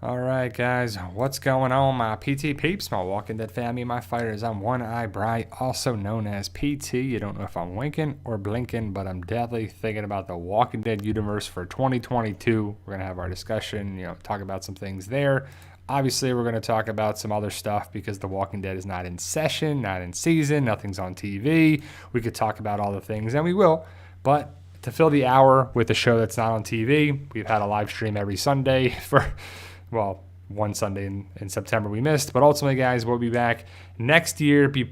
All right, guys, what's going on, my PT peeps, my Walking Dead family, my fighters? I'm One Eye Bright, also known as PT. You don't know if I'm winking or blinking, but I'm definitely thinking about the Walking Dead universe for 2022. We're going to have our discussion, talk about some things there. Obviously, we're going to talk about some other stuff because The Walking Dead is not in session, not in season, nothing's on TV. We could talk about all the things, and we will, but to fill the hour with a show that's not on TV, we've had a live stream every Sunday for one Sunday in September we missed. But ultimately, guys, we'll be back next year, be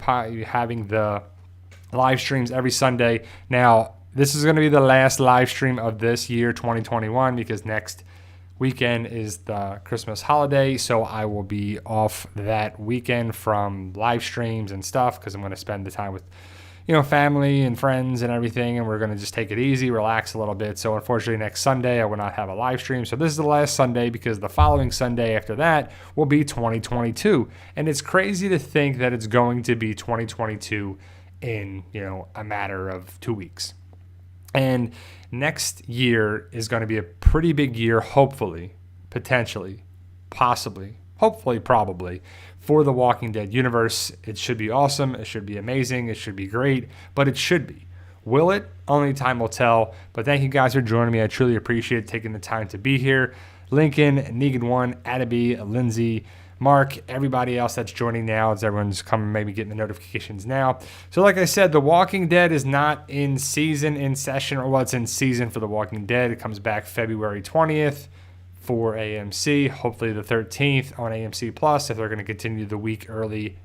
having the live streams every Sunday. Now, this is going to be the last live stream of this year, 2021, because next weekend is the Christmas holiday. So I will be off that weekend from live streams and stuff because I'm going to spend the time with family and friends and everything, and we're going to just take it easy, relax a little bit. So unfortunately, next Sunday, I will not have a live stream. So this is the last Sunday because the following Sunday after that will be 2022. And it's crazy to think that it's going to be 2022 in, a matter of 2 weeks. And next year is going to be a pretty big year, hopefully, potentially, possibly, hopefully, probably, for the Walking Dead universe. It should be awesome. It should be amazing. It should be great, but it should be. Will it? Only time will tell. But thank you guys for joining me. I truly appreciate taking the time to be here. Lincoln, Negan1, Adaby, Lindsay, Mark, everybody else that's joining now as everyone's coming, maybe getting the notifications now. So like I said, The Walking Dead is not in season, in session, or it's in season for The Walking Dead. It comes back February 20th. For AMC, hopefully the 13th on AMC Plus. If they're going to continue the week early,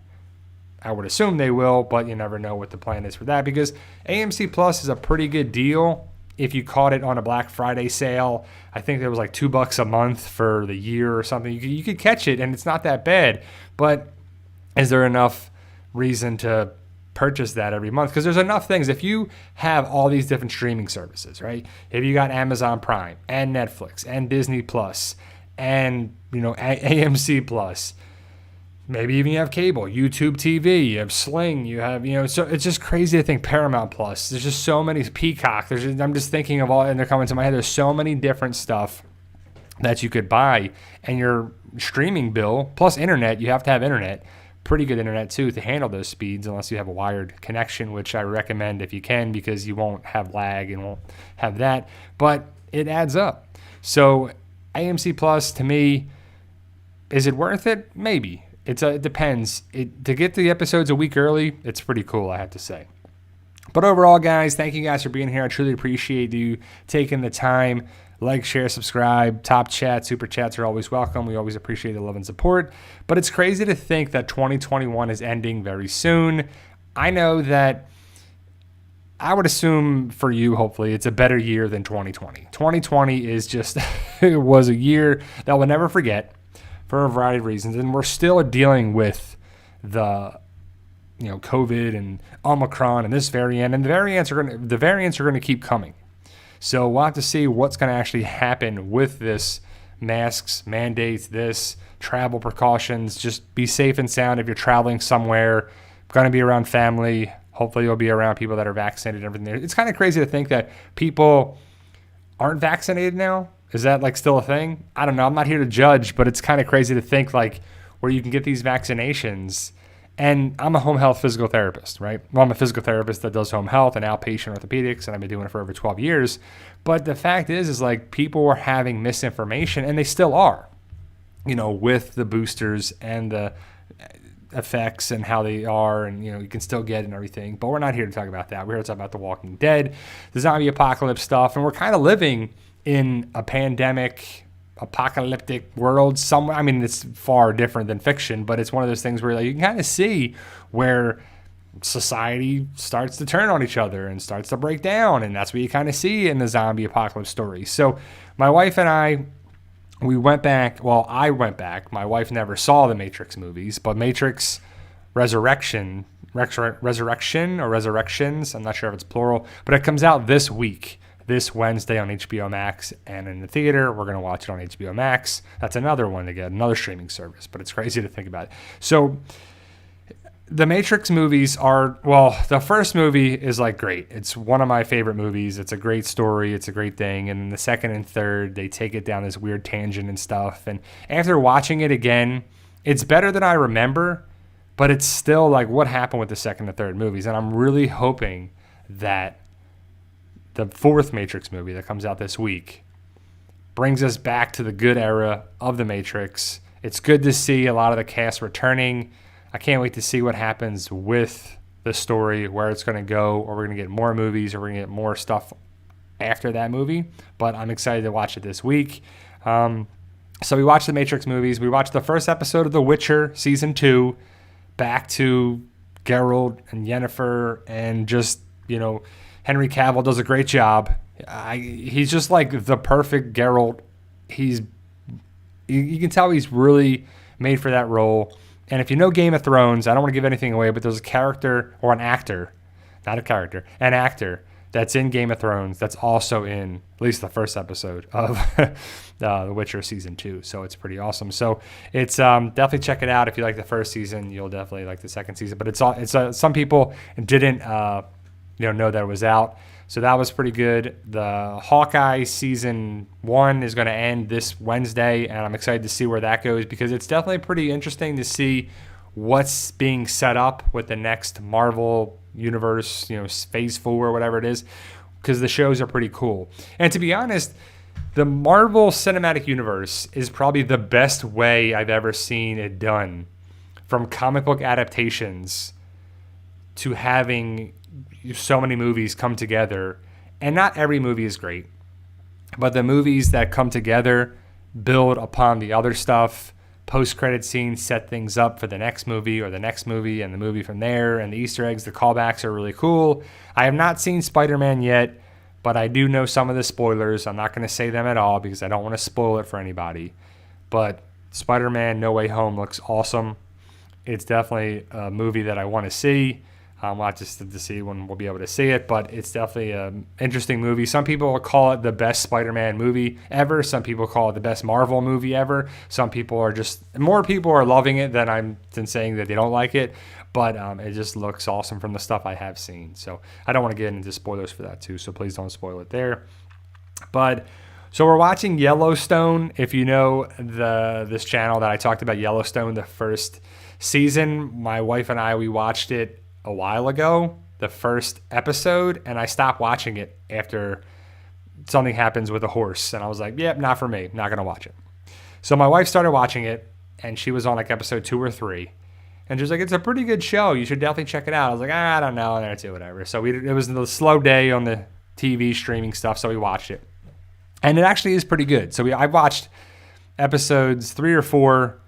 I would assume they will, but you never know what the plan is for that because AMC Plus is a pretty good deal. If you caught it on a Black Friday sale, I think there was like $2 a month for the year or something. You could catch it, and it's not that bad. But is there enough reason to purchase that every month? Because there's enough things. If you have all these different streaming services, right? If you got Amazon Prime and Netflix and Disney Plus and AMC Plus, maybe even you have cable, YouTube TV, you have Sling, you have so it's just crazy to think Paramount Plus. There's just so many, Peacock. I'm just thinking of all, and they're coming to my head. There's so many different stuff that you could buy, and your streaming bill plus internet. You have to have internet. Pretty good internet too to handle those speeds unless you have a wired connection, which I recommend if you can because you won't have lag and won't have that, but it adds up. So AMC Plus, to me, is it worth it? Maybe. It depends. To get the episodes a week early, it's pretty cool, I have to say. But overall, guys, thank you guys for being here. I truly appreciate you taking the time. Like, share, subscribe, top chat, super chats are always welcome. We always appreciate the love and support. But it's crazy to think that 2021 is ending very soon. I know that I would assume for you, hopefully, it's a better year than 2020. 2020 is just, it was a year that we'll never forget for a variety of reasons. And we're still dealing with the COVID and Omicron and this variant. And the variants are going to keep coming. So we'll have to see what's going to actually happen with this masks, mandates, this travel precautions. Just be safe and sound if you're traveling somewhere. Going to be around family. Hopefully you'll be around people that are vaccinated and everything. It's kind of crazy to think that people aren't vaccinated now. Is that still a thing? I don't know. I'm not here to judge, but it's kind of crazy to think where you can get these vaccinations. And I'm a home health physical therapist, right? Well, I'm a physical therapist that does home health and outpatient orthopedics, and I've been doing it for over 12 years. But the fact is people were having misinformation, and they still are, with the boosters and the effects and how they are, and, you can still get it and everything. But we're not here to talk about that. We're here to talk about The Walking Dead, the zombie apocalypse stuff, and we're kind of living in a pandemic apocalyptic world somewhere. I mean, it's far different than fiction, but it's one of those things where you can kind of see where society starts to turn on each other and starts to break down, and that's what you kind of see in the zombie apocalypse story. So my wife and I went back. I went back. My wife never saw the Matrix movies, but Matrix Resurrection or Resurrections, I'm not sure if it's plural, but it comes out this week. This Wednesday on HBO Max, and in the theater, we're going to watch it on HBO Max. That's another one to get, another streaming service, but it's crazy to think about it. So The Matrix movies are, well, the first movie is like great. It's one of my favorite movies. It's a great story. It's a great thing. And then the second and third, they take it down this weird tangent and stuff. And after watching it again, it's better than I remember, but it's still like what happened with the second and third movies. And I'm really hoping that the fourth Matrix movie that comes out this week brings us back to the good era of the Matrix. It's good to see a lot of the cast returning. I can't wait to see what happens with the story, where it's going to go, or we're going to get more movies, or we're going to get more stuff after that movie. But I'm excited to watch it this week. So we watched the Matrix movies. We watched the first episode of The Witcher Season 2, back to Geralt and Yennefer, and just, Henry Cavill does a great job. He's just like the perfect Geralt. You can tell he's really made for that role. And if you know Game of Thrones, I don't want to give anything away, but there's a character or an actor, not a character, an actor that's in Game of Thrones that's also in at least the first episode of The Witcher Season 2. So it's pretty awesome. So it's definitely check it out. If you like the first season, you'll definitely like the second season. But it's some people didn't know that it was out. So that was pretty good. The Hawkeye Season 1 is going to end this Wednesday, and I'm excited to see where that goes, because it's definitely pretty interesting to see what's being set up with the next Marvel universe, Phase 4 or whatever it is, because the shows are pretty cool. And to be honest, the Marvel Cinematic Universe is probably the best way I've ever seen it done, from comic book adaptations to having so many movies come together. And not every movie is great, but the movies that come together build upon the other stuff. Post-credit scenes set things up for the next movie or the next movie and the movie from there, and the Easter eggs, the callbacks are really cool. I have not seen Spider-Man yet, but I do know some of the spoilers. I'm not going to say them at all because I don't want to spoil it for anybody. But Spider-Man No Way Home looks awesome. It's definitely a movie that I want to see. We'll have to see when we'll be able to see it, but it's definitely an interesting movie. Some people call it the best Spider-Man movie ever. Some people call it the best Marvel movie ever. Some people are more people are loving it than saying that they don't like it, but it just looks awesome from the stuff I have seen. So I don't want to get into spoilers for that too, so please don't spoil it there. So we're watching Yellowstone. If you know this channel that I talked about, Yellowstone, the first season, my wife and we watched it a while ago, the first episode, and I stopped watching it after something happens with a horse, and I was like, yep, not for me, not gonna watch it. So my wife started watching it, and she was on like episode 2 or 3, and she was like, it's a pretty good show, you should definitely check it out. I was like, I don't know, and that's it, whatever. So it was the slow day on the TV streaming stuff, so we watched it, and it actually is pretty good. So I watched episodes 3 or 4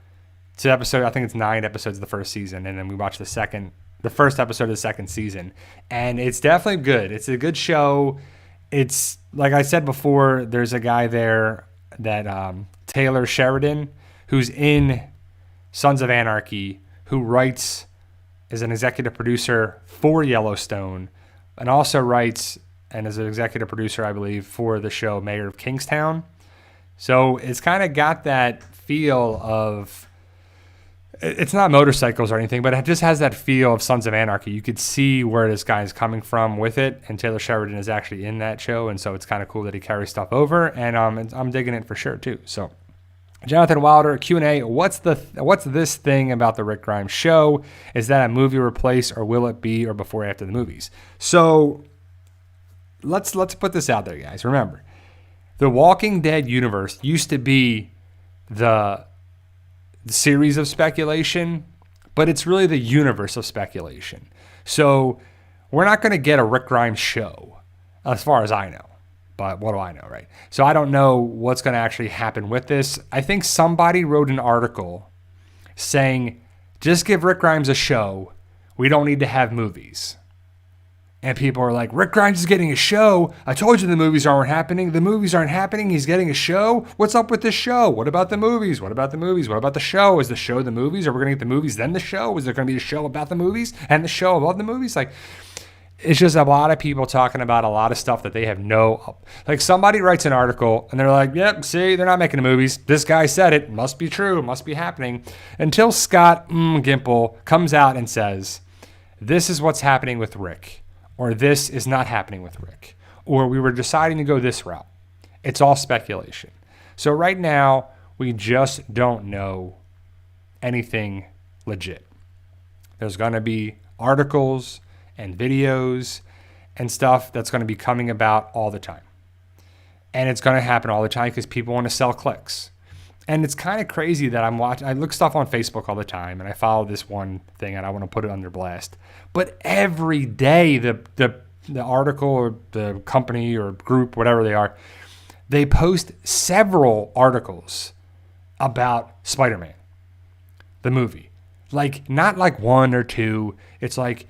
to episode, I think it's 9 episodes of the first season, and then we watched the first episode of the second season, and it's definitely good. It's a good show. It's like I said before, there's a guy there that Taylor Sheridan, who's in Sons of Anarchy, who writes as an executive producer for Yellowstone, and also writes and is an executive producer, I believe, for the show Mayor of Kingstown. So it's kind of got that feel of, it's not motorcycles or anything, but it just has that feel of Sons of Anarchy. You could see where this guy is coming from with it, and Taylor Sheridan is actually in that show, and so it's kind of cool that he carries stuff over, and I'm digging it for sure too. So, Jonathan Wilder, Q&A, what's this thing about the Rick Grimes show? Is that a movie replace, or will it be, or before or after the movies? So, let's put this out there, guys. Remember, the Walking Dead universe used to be the series of speculation, but it's really the universe of speculation. So we're not going to get a Rick Grimes show, as far as I know. But what do I know, right? So I don't know what's going to actually happen with this. I think somebody wrote an article saying, just give Rick Grimes a show. We don't need to have movies. And people are like, Rick Grimes is getting a show. I told you the movies aren't happening. The movies aren't happening. He's getting a show. What's up with this show? What about the movies? What about the movies? What about the show? Is the show the movies? Are we going to get the movies then the show? Is there going to be a show about the movies and the show about the movies? Like, it's just a lot of people talking about a lot of stuff that they have no, like somebody writes an article and they're like, yep, see, they're not making the movies. This guy said it, must be true, it must be happening. Until Scott Gimple comes out and says, this is what's happening with Rick, or this is not happening with Rick, or we were deciding to go this route. It's all speculation. So right now, we just don't know anything legit. There's going to be articles and videos and stuff that's going to be coming about all the time. And it's going to happen all the time because people want to sell clicks. And it's kind of crazy that I look stuff on Facebook all the time and I follow this one thing and I want to put it under blast. But every day the article or the company or group, whatever they are, they post several articles about Spider-Man, the movie. Like, not like one or two. It's like,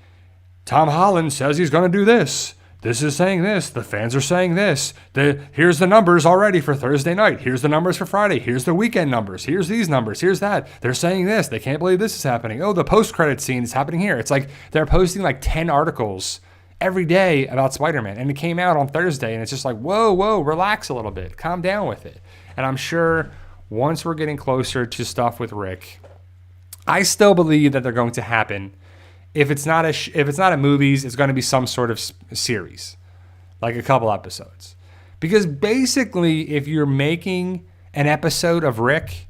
Tom Holland says he's going to do this. This is saying this. The fans are saying this. Here's the numbers already for Thursday night. Here's the numbers for Friday. Here's the weekend numbers. Here's these numbers. Here's that. They're saying this. They can't believe this is happening. Oh, the post-credit scene is happening here. It's like they're posting like 10 articles every day about Spider-Man. And it came out on Thursday, and it's just like, whoa, relax a little bit. Calm down with it. And I'm sure once we're getting closer to stuff with Rick, I still believe that they're going to happen. If it's not a movies, it's going to be some sort of series, like a couple episodes. Because basically, if you're making an episode of Rick,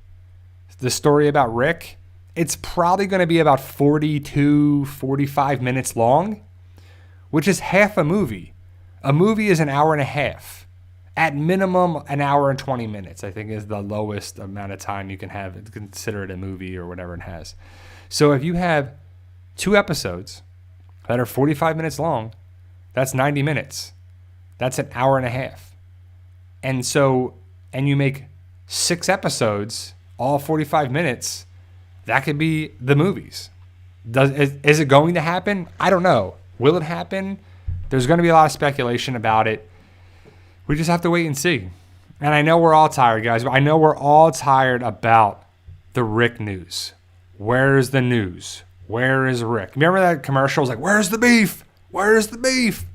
the story about Rick, it's probably going to be about 42, 45 minutes long, which is half a movie. A movie is an hour and a half. At minimum, an hour and 20 minutes, I think, is the lowest amount of time you can have to consider it a movie or whatever it has. So if you have 2 episodes that are 45 minutes long, that's 90 minutes. That's an hour and a half. And you make 6 episodes, all 45 minutes, that could be the movies. Is it going to happen? I don't know. Will it happen? There's going to be a lot of speculation about it. We just have to wait and see. And I know we're all tired, guys. I know we're all tired about the Rick news. Where's the news? Where is Rick? Remember that commercial? It was like, where's the beef? Where's the beef?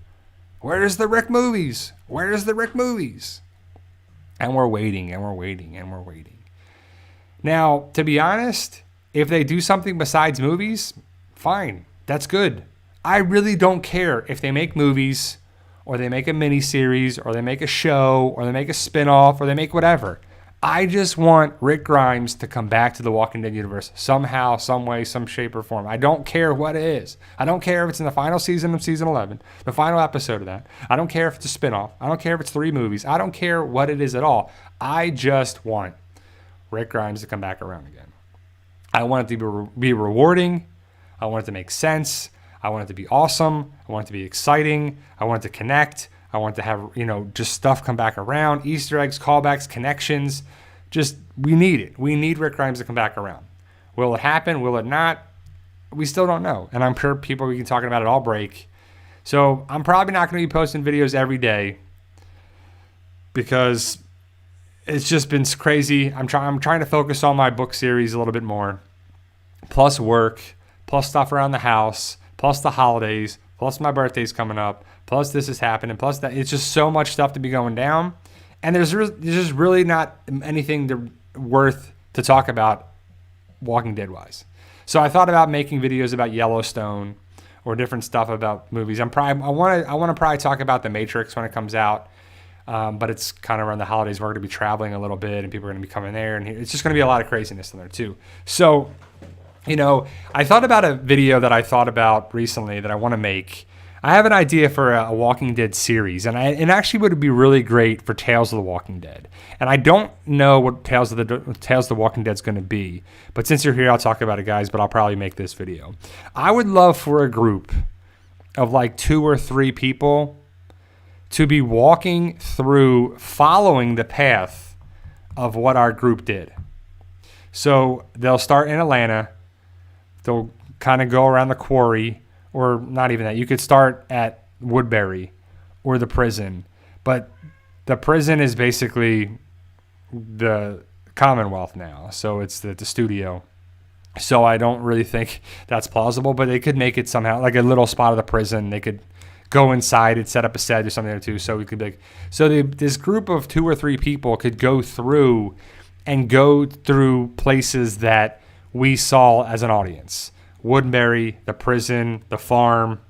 Where's the Rick movies? Where's the Rick movies? And we're waiting, and we're waiting, and we're waiting. Now, to be honest, if they do something besides movies, fine. That's good. I really don't care if they make movies or they make a miniseries or they make a show or they make a spinoff or they make whatever. I just want Rick Grimes to come back to the Walking Dead universe somehow, some way, some shape or form. I don't care what it is. I don't care if it's in the final season of season 11, the final episode of that. I don't care if it's a spinoff. I don't care if it's 3 movies. I don't care what it is at all. I just want Rick Grimes to come back around again. I want it to be rewarding. I want it to make sense. I want it to be awesome. I want it to be exciting. I want it to connect. I want to have, just stuff come back around, Easter eggs, callbacks, connections. We need it. We need Rick Grimes to come back around. Will it happen? Will it not? We still don't know. And I'm sure people we can talking about it all break. So I'm probably not going to be posting videos every day because it's just been crazy. I'm trying to focus on my book series a little bit more, plus work, plus stuff around the house, plus the holidays, plus my birthday's coming up, plus this is happening, plus that. It's just so much stuff to be going down. And there's just really not anything worth to talk about Walking Dead wise. So I thought about making videos about Yellowstone or different stuff about movies. I want to probably talk about The Matrix when it comes out. But it's kind of around the holidays. We're going to be traveling a little bit and people are going to be coming there. And it's just going to be a lot of craziness in there too. So, I thought about a video that I thought about recently that I want to make. I have an idea for a Walking Dead series, and it actually would be really great for Tales of the Walking Dead. And I don't know what Tales of the Walking Dead is going to be, but since you're here, I'll talk about it, guys. But I'll probably make this video. I would love for a group of like 2 or 3 people to be walking through, following the path of what our group did. So they'll start in Atlanta. They'll kind of go around the quarry, or not even that. You could start at Woodbury or the prison. But the prison is basically the Commonwealth now. So it's the studio. So I don't really think that's plausible. But they could make it somehow, like a little spot of the prison. They could go inside and set up a set or something there too. So we could be like, this group of 2 or 3 people could go through places that we saw as an audience. Woodbury, the prison, the farm,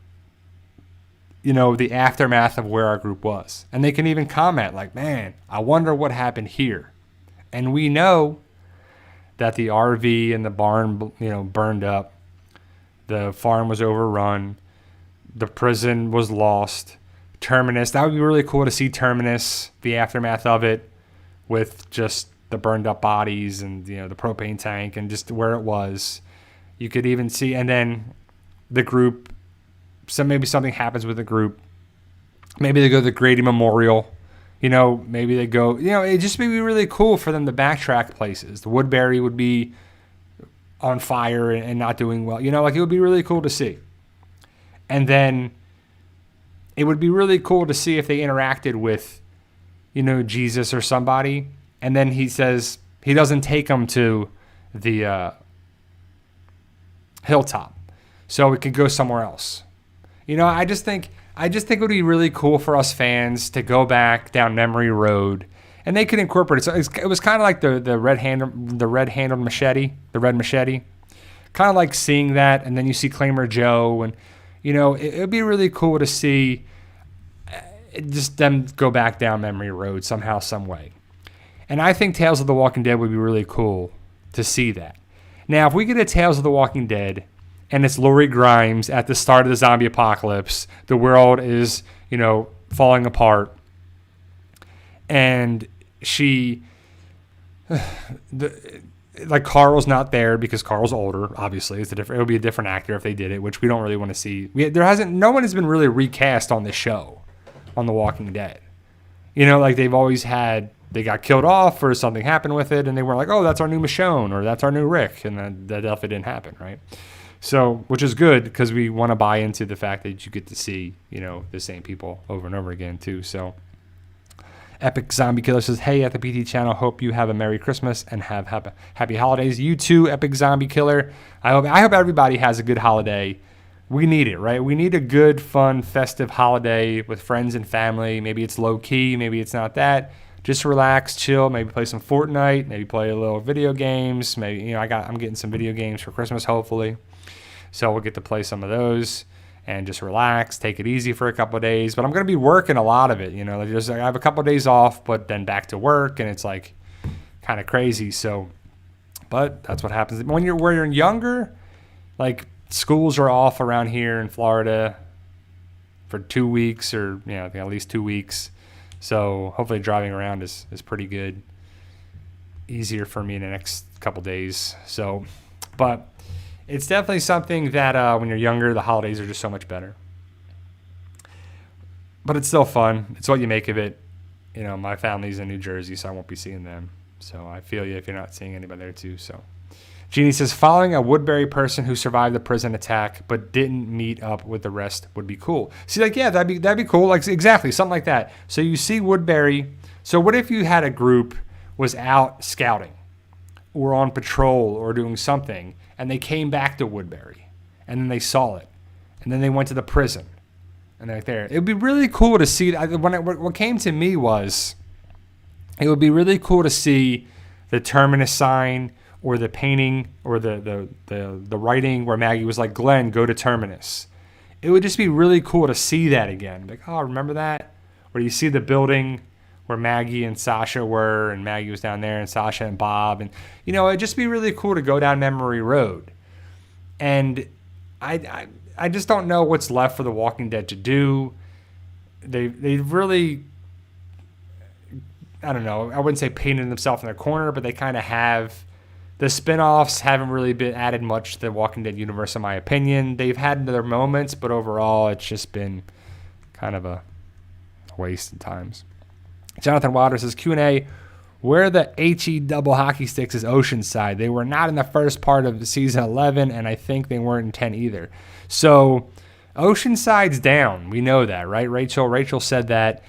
the aftermath of where our group was. And they can even comment like, man, I wonder what happened here. And we know that the RV and the barn, burned up. The farm was overrun. The prison was lost. Terminus, that would be really cool to see Terminus, the aftermath of it, with just the burned up bodies and, the propane tank and just where it was. You could even see, and then the group, maybe something happens with the group. Maybe they go to the Grady Memorial. Maybe they go, it'd just be really cool for them to backtrack places. The Woodbury would be on fire and not doing well. It would be really cool to see. And then it would be really cool to see if they interacted with, Jesus or somebody. And then he says he doesn't take them to the hilltop, so we could go somewhere else. I just think it would be really cool for us fans to go back down memory road, and they could incorporate it. So it was kind of like the red machete, kind of like seeing that, and then you see Claimer Joe, and it would be really cool to see just them go back down memory road somehow, some way. And I think Tales of the Walking Dead would be really cool to see that. Now, if we get a Tales of the Walking Dead and it's Lori Grimes at the start of the zombie apocalypse, the world is, falling apart, and Carl's not there because Carl's older, obviously. It would be a different actor if they did it, which we don't really want to see. No one has been really recast on this show, on The Walking Dead. They've always had, they got killed off or something happened with it, and they weren't like, oh, that's our new Michonne or that's our new Rick, and that definitely didn't happen, right? So, which is good because we want to buy into the fact that you get to see, the same people over and over again too. So, Epic Zombie Killer says, hey, at the PT channel, hope you have a Merry Christmas and have happy holidays. You too, Epic Zombie Killer. I hope everybody has a good holiday. We need it, right? We need a good, fun, festive holiday with friends and family. Maybe it's low key, maybe it's not that. Just relax, chill, maybe play some Fortnite, maybe play a little video games. Maybe, I'm getting some video games for Christmas, hopefully. So we'll get to play some of those and just relax, take it easy for a couple of days. But I'm going to be working a lot of it, I have a couple of days off, but then back to work, and it's like kind of crazy. So, but that's what happens. When you're younger, like schools are off around here in Florida for 2 weeks or, at least 2 weeks. So hopefully driving around is pretty good. Easier for me in the next couple days. So, but it's definitely something that when you're younger, the holidays are just so much better. But it's still fun. It's what you make of it. My family's in New Jersey, so I won't be seeing them. So I feel you if you're not seeing anybody there too. So Jeannie says, following a Woodbury person who survived the prison attack but didn't meet up with the rest would be cool. See, that'd be cool. Like, exactly, something like that. So you see Woodbury. So what if you had a group was out scouting or on patrol or doing something, and they came back to Woodbury, and then they saw it, and then they went to the prison, and they're there. It would be really cool to see. What came to me was, it would be really cool to see the Terminus sign, or the painting, or the writing where Maggie was like, Glenn, go to Terminus. It would just be really cool to see that again. Like, oh, remember that? Where you see the building where Maggie and Sasha were, and Maggie was down there, and Sasha and Bob. And, it'd just be really cool to go down memory road. And I just don't know what's left for The Walking Dead to do. They really, I don't know, I wouldn't say painted themselves in their corner, but they kind of have. The spinoffs haven't really been added much to the Walking Dead universe, in my opinion. They've had their moments, but overall, it's just been kind of a waste at times. Jonathan Wilder says, Q&A, where the HE double hockey sticks is Oceanside. They were not in the first part of season 11, and I think they weren't in 10 either. So Oceanside's down. We know that, right? Rachel said that.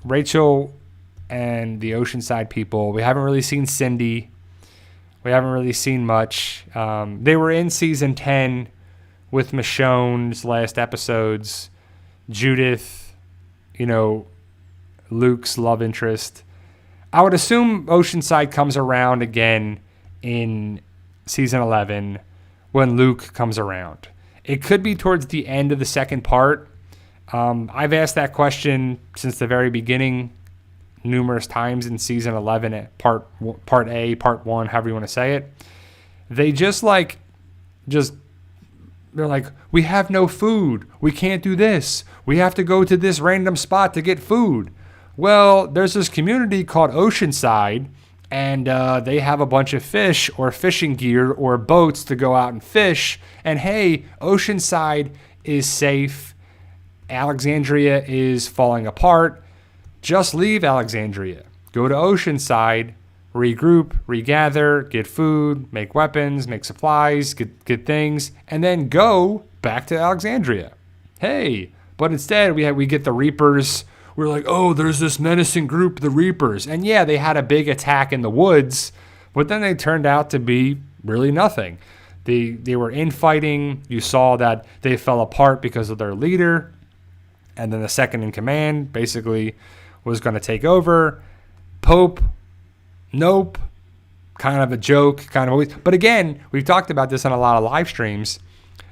Rachel and the Oceanside people, we haven't really seen Cindy. We haven't really seen much. They were in season 10 with Michonne's last episodes, Judith, Luke's love interest. I would assume Oceanside comes around again in season 11 when Luke comes around. It could be towards the end of the second part. I've asked that question since the very beginning numerous times in season 11 at part A, part 1, however you want to say it. They they're like, we have no food. We can't do this. We have to go to this random spot to get food. Well, there's this community called Oceanside, and they have a bunch of fish or fishing gear or boats to go out and fish. And hey, Oceanside is safe. Alexandria is falling apart. Just leave Alexandria. Go to Oceanside, regroup, regather, get food, make weapons, make supplies, get things, and then go back to Alexandria. Hey, but instead we get the Reapers. We're like, oh, there's this menacing group, the Reapers. And yeah, they had a big attack in the woods, but then they turned out to be really nothing. They were infighting. You saw that they fell apart because of their leader. And then the second in command basically was going to take over. Pope, nope. Kind of a joke, kind of always. But again, we've talked about this on a lot of live streams.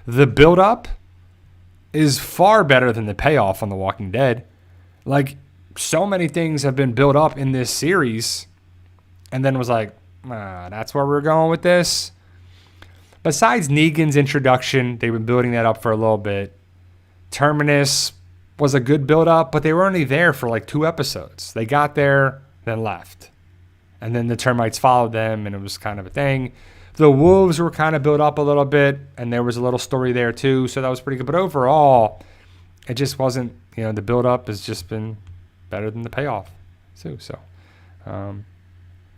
The build-up is far better than the payoff on The Walking Dead. Like, so many things have been built up in this series, and then was like, that's where we're going with this. Besides Negan's introduction, they've been building that up for a little bit. Terminus was a good build-up, but they were only there for like 2 episodes. They got there, then left. And then the termites followed them, and it was kind of a thing. The wolves were kind of built up a little bit, and there was a little story there too, so that was pretty good. But overall, it just wasn't, the build-up has just been better than the payoff too. So,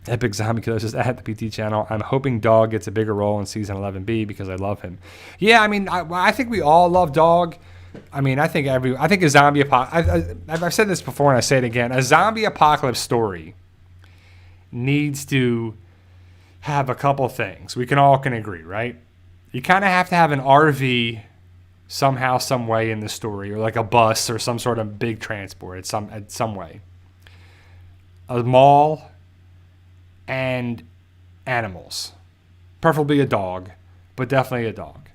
Epic Zombie Killer says, at the PT channel, I'm hoping Dog gets a bigger role in season 11B because I love him. Yeah, I mean, I think we all love Dog. I mean, I think a zombie apocalypse, I've said this before and I say it again, a zombie apocalypse story needs to have a couple things. We can agree, right? You kind of have to have an RV somehow, some way in the story, or like a bus or some sort of big transport at some way. A mall and animals. Preferably a dog, but definitely a dog.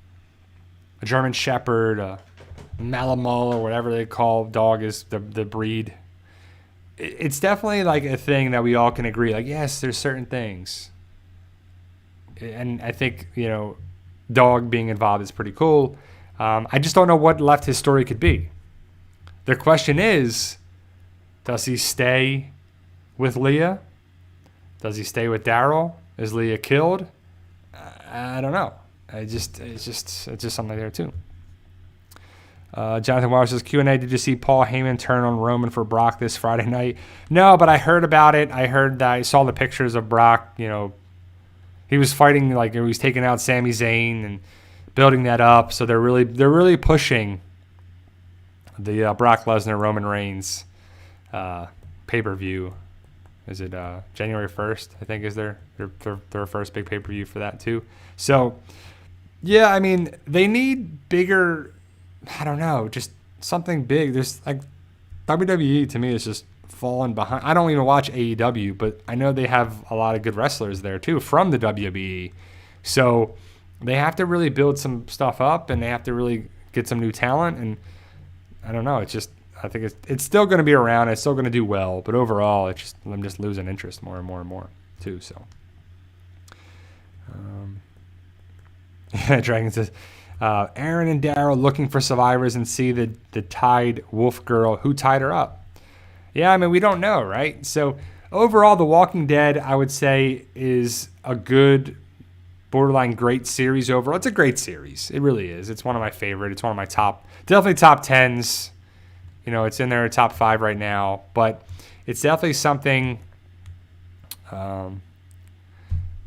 A German Shepherd, a Malamute, or whatever they call dog is the breed. It's definitely like a thing that we all can agree. Like, yes, there's certain things. And I think, dog being involved is pretty cool. I just don't know what left his story could be. The question is, does he stay with Leah? Does he stay with Daryl? Is Leah killed? I don't know. It's just something there too. Jonathan Wallace says, Q&A, did you see Paul Heyman turn on Roman for Brock this Friday night? No, but I heard about it. I saw the pictures of Brock. He was fighting, like, he was taking out Sami Zayn and building that up. So they're really pushing the Brock Lesnar Roman Reigns pay-per-view. Is it January 1st? I think is their first big pay-per-view for that too. So yeah, I mean, they need bigger. I don't know, just something big. There's like WWE to me is just falling behind. I don't even watch AEW, but I know they have a lot of good wrestlers there too from the WWE. So they have to really build some stuff up, and they have to really get some new talent. And I don't know. I think it's still going to be around. It's still going to do well, but overall, I'm just losing interest more and more and more too. So, Dragon says, Aaron and Daryl looking for survivors and see the tied wolf girl. Who tied her up? Yeah, I mean, we don't know, right? So overall, The Walking Dead, I would say, is a good, borderline great series overall. It's a great series. It really is. It's one of my favorite. It's one of my definitely top 10s. It's in there top 5 right now, but it's definitely something.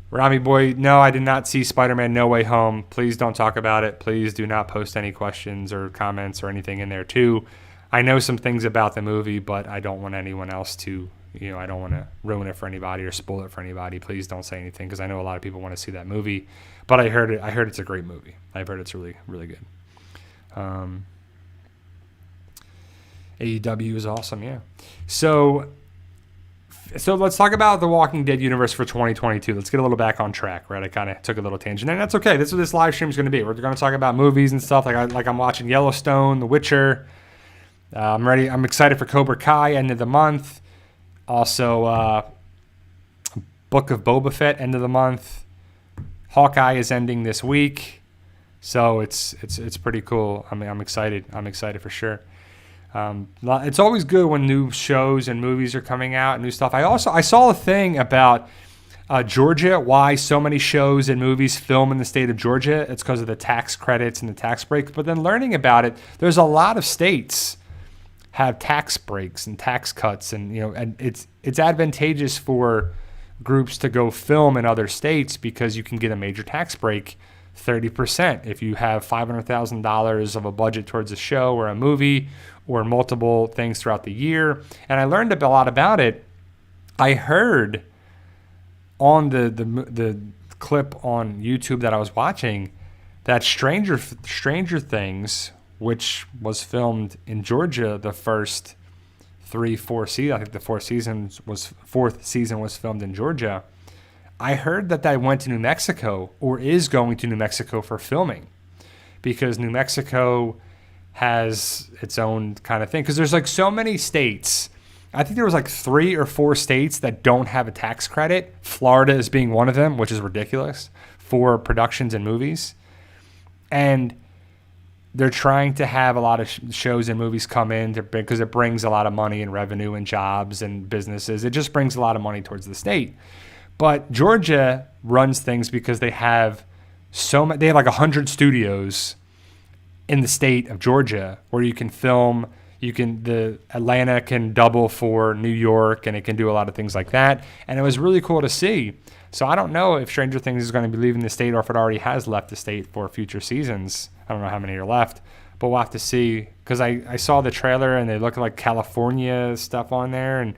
Rami Boy, no, I did not see Spider-Man No Way Home. Please don't talk about it. Please do not post any questions or comments or anything in there too. I know some things about the movie, but I don't want anyone else to, I don't want to ruin it for anybody or spoil it for anybody. Please don't say anything, because I know a lot of people want to see that movie. But I heard it's a great movie. I've heard it's really, really good. AEW is awesome, yeah. So let's talk about the Walking Dead universe for 2022. Let's get a little back on track, right? I kind of took a little tangent, and that's okay. This is what this live stream is going to be. We're going to talk about movies and stuff. Like I'm watching Yellowstone, The Witcher. I'm ready. I'm excited for Cobra Kai, end of the month. Also, Book of Boba Fett, end of the month. Hawkeye is ending this week, so it's pretty cool. I mean, I'm excited. I'm excited for sure. It's always good when new shows and movies are coming out, new stuff. I saw a thing about Georgia, why so many shows and movies film in the state of Georgia. It's because of the tax credits and the tax breaks. But then learning about it, there's a lot of states have tax breaks and tax cuts, and and it's advantageous for groups to go film in other states because you can get a major tax break, 30%, if you have $500,000 of a budget towards a show or a movie or multiple things throughout the year. And I learned a lot about it. I heard on the clip on YouTube that I was watching that Stranger Things, which was filmed in Georgia the first 3-4 seasons, I think the fourth season was filmed in Georgia. I heard that went to New Mexico, or is going to New Mexico for filming, because New Mexico has its own kind of thing. Because there's like so many states. I think there was like 3 or 4 states that don't have a tax credit. Florida is being one of them, which is ridiculous, for productions and movies. And they're trying to have a lot of shows and movies come in because it brings a lot of money and revenue and jobs and businesses. It just brings a lot of money towards the state. But Georgia runs things because they have they have like 100 studios in the state of Georgia where you can film. The Atlanta can double for New York, and it can do a lot of things like that. And it was really cool to see. So I don't know if Stranger Things is going to be leaving the state, or if it already has left the state for future seasons. I don't know how many are left, but we'll have to see, because I saw the trailer and they look like California stuff on there, and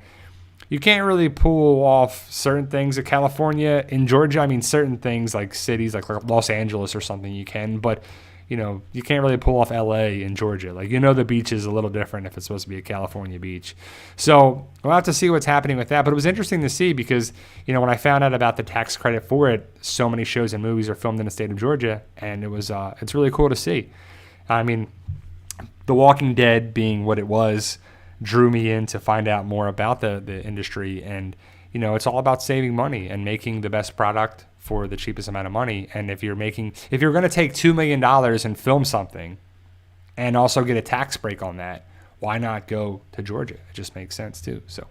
you can't really pull off certain things of California in Georgia. I mean, certain things like cities like Los Angeles or something you can, but you can't really pull off LA in Georgia. Like, the beach is a little different if it's supposed to be a California beach. So we'll have to see what's happening with that. But it was interesting to see because, when I found out about the tax credit for it, so many shows and movies are filmed in the state of Georgia, and it's really cool to see. I mean, The Walking Dead being what it was drew me in to find out more about the industry. And, it's all about saving money and making the best product for the cheapest amount of money. And if you're going to take $2 million and film something and also get a tax break on that, why not go to Georgia? It just makes sense too. So,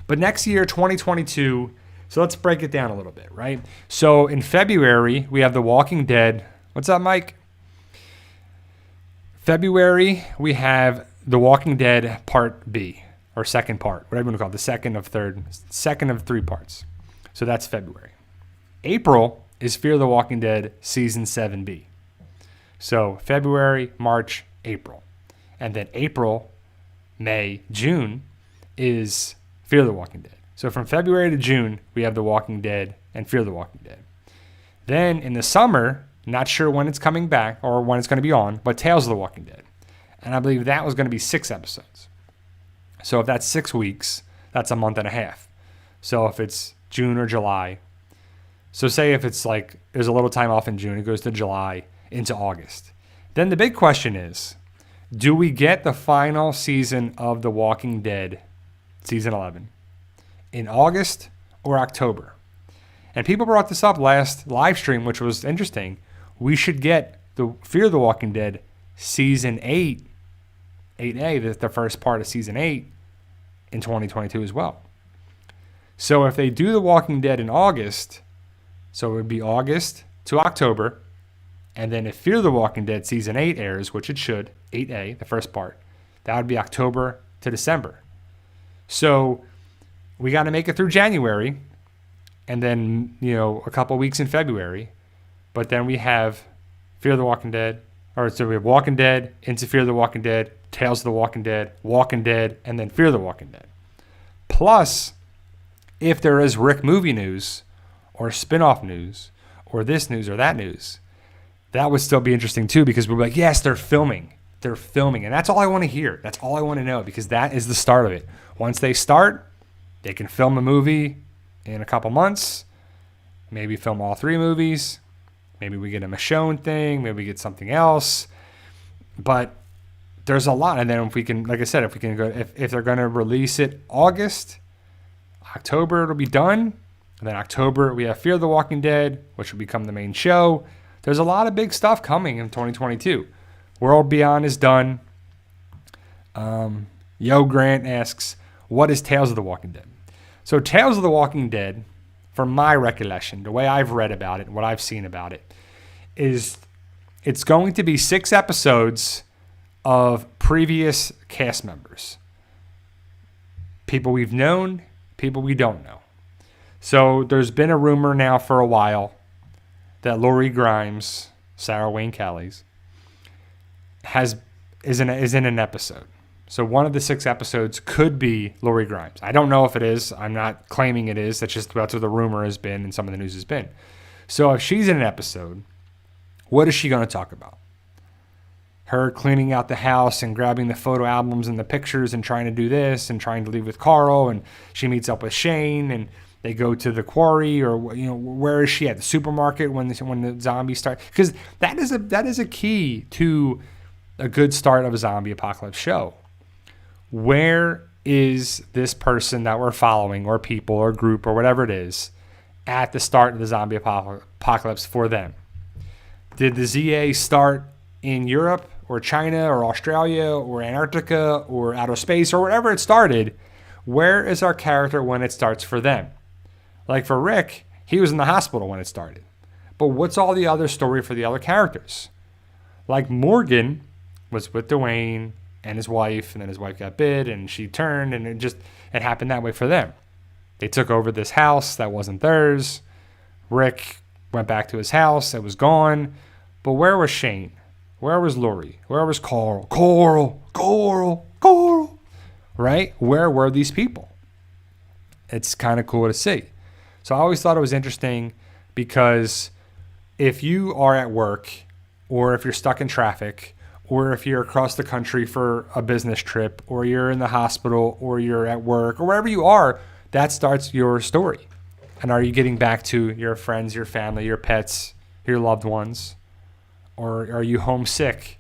but next year, 2022, so let's break it down a little bit, right? So in February, we have The Walking Dead. What's up, Mike? February, we have The Walking Dead Part B, or second part, whatever you want to call it, second of 3 parts. So that's February. April is Fear the Walking Dead Season 7B. So February, March, April. And then April, May, June is Fear the Walking Dead. So from February to June, we have The Walking Dead and Fear the Walking Dead. Then in the summer, not sure when it's coming back or when it's going to be on, but Tales of the Walking Dead. And I believe that was going to be 6 episodes. So if that's 6 weeks, that's a month and a half. So if it's June or July, so say if it's like there's a little time off in June, it goes to July into August. Then the big question is, do we get the final season of The Walking Dead, season 11, in August or October? And people brought this up last live stream, which was interesting. We should get the Fear the Walking Dead season 8, 8A, the first part of season 8 in 2022 as well. So if they do The Walking Dead in August, so it would be August to October, and then if Fear the Walking Dead season 8 airs, which it should, 8A, the first part, that would be October to December. So we got to make it through January, and then, a couple weeks in February, but then we have Fear the Walking Dead, so we have Walking Dead, into Fear the Walking Dead, Tales of the Walking Dead, and then Fear the Walking Dead. Plus, if there is Rick movie news or spin-off news or this news or that news, that would still be interesting too, because we'll be like, yes, they're filming. They're filming. And that's all I want to hear. That's all I want to know, because that is the start of it. Once they start, they can film a movie in a couple months, maybe film all 3 movies. Maybe we get a Michonne thing. Maybe we get something else. But there's a lot. And then if we can, like I said, if we can go, if they're going to release it August, October, it'll be done. And then October, we have Fear the Walking Dead, which will become the main show. There's a lot of big stuff coming in 2022. World Beyond is done. Yo Grant asks, what is Tales of the Walking Dead? So Tales of the Walking Dead, from my recollection, the way I've read about it, what I've seen about it, is it's going to be 6 episodes of previous cast members. People we've known, people we don't know. So there's been a rumor now for a while that Lori Grimes, Sarah Wayne Callies, is in an episode. So one of the 6 episodes could be Lori Grimes. I don't know if it is. I'm not claiming it is. That's what the rumor has been and some of the news has been. So if she's in an episode, what is she going to talk about? Her cleaning out the house and grabbing the photo albums and the pictures and trying to do this and trying to leave with Carl, and she meets up with Shane and they go to the quarry, or where is she at the supermarket when the zombies start? Because that is a key to a good start of a zombie apocalypse show. Where is this person that we're following, or people, or group, or whatever it is, at the start of the zombie apocalypse for them? Did the ZA start in Europe, or China, or Australia, or Antarctica, or outer space, or wherever it started? Where is our character when it starts for them? Like for Rick, he was in the hospital when it started. But what's all the other story for the other characters? Like Morgan was with Dwayne and his wife, and then his wife got bit and she turned, and it happened that way for them. They took over this house that wasn't theirs. Rick went back to his house. It was gone. But where was Shane? Where was Lori? Where was Carl? Coral. Right? Where were these people? It's kind of cool to see. So I always thought it was interesting, because if you are at work, or if you're stuck in traffic, or if you're across the country for a business trip, or you're in the hospital, or you're at work, or wherever you are, that starts your story. And are you getting back to your friends, your family, your pets, your loved ones? Or are you homesick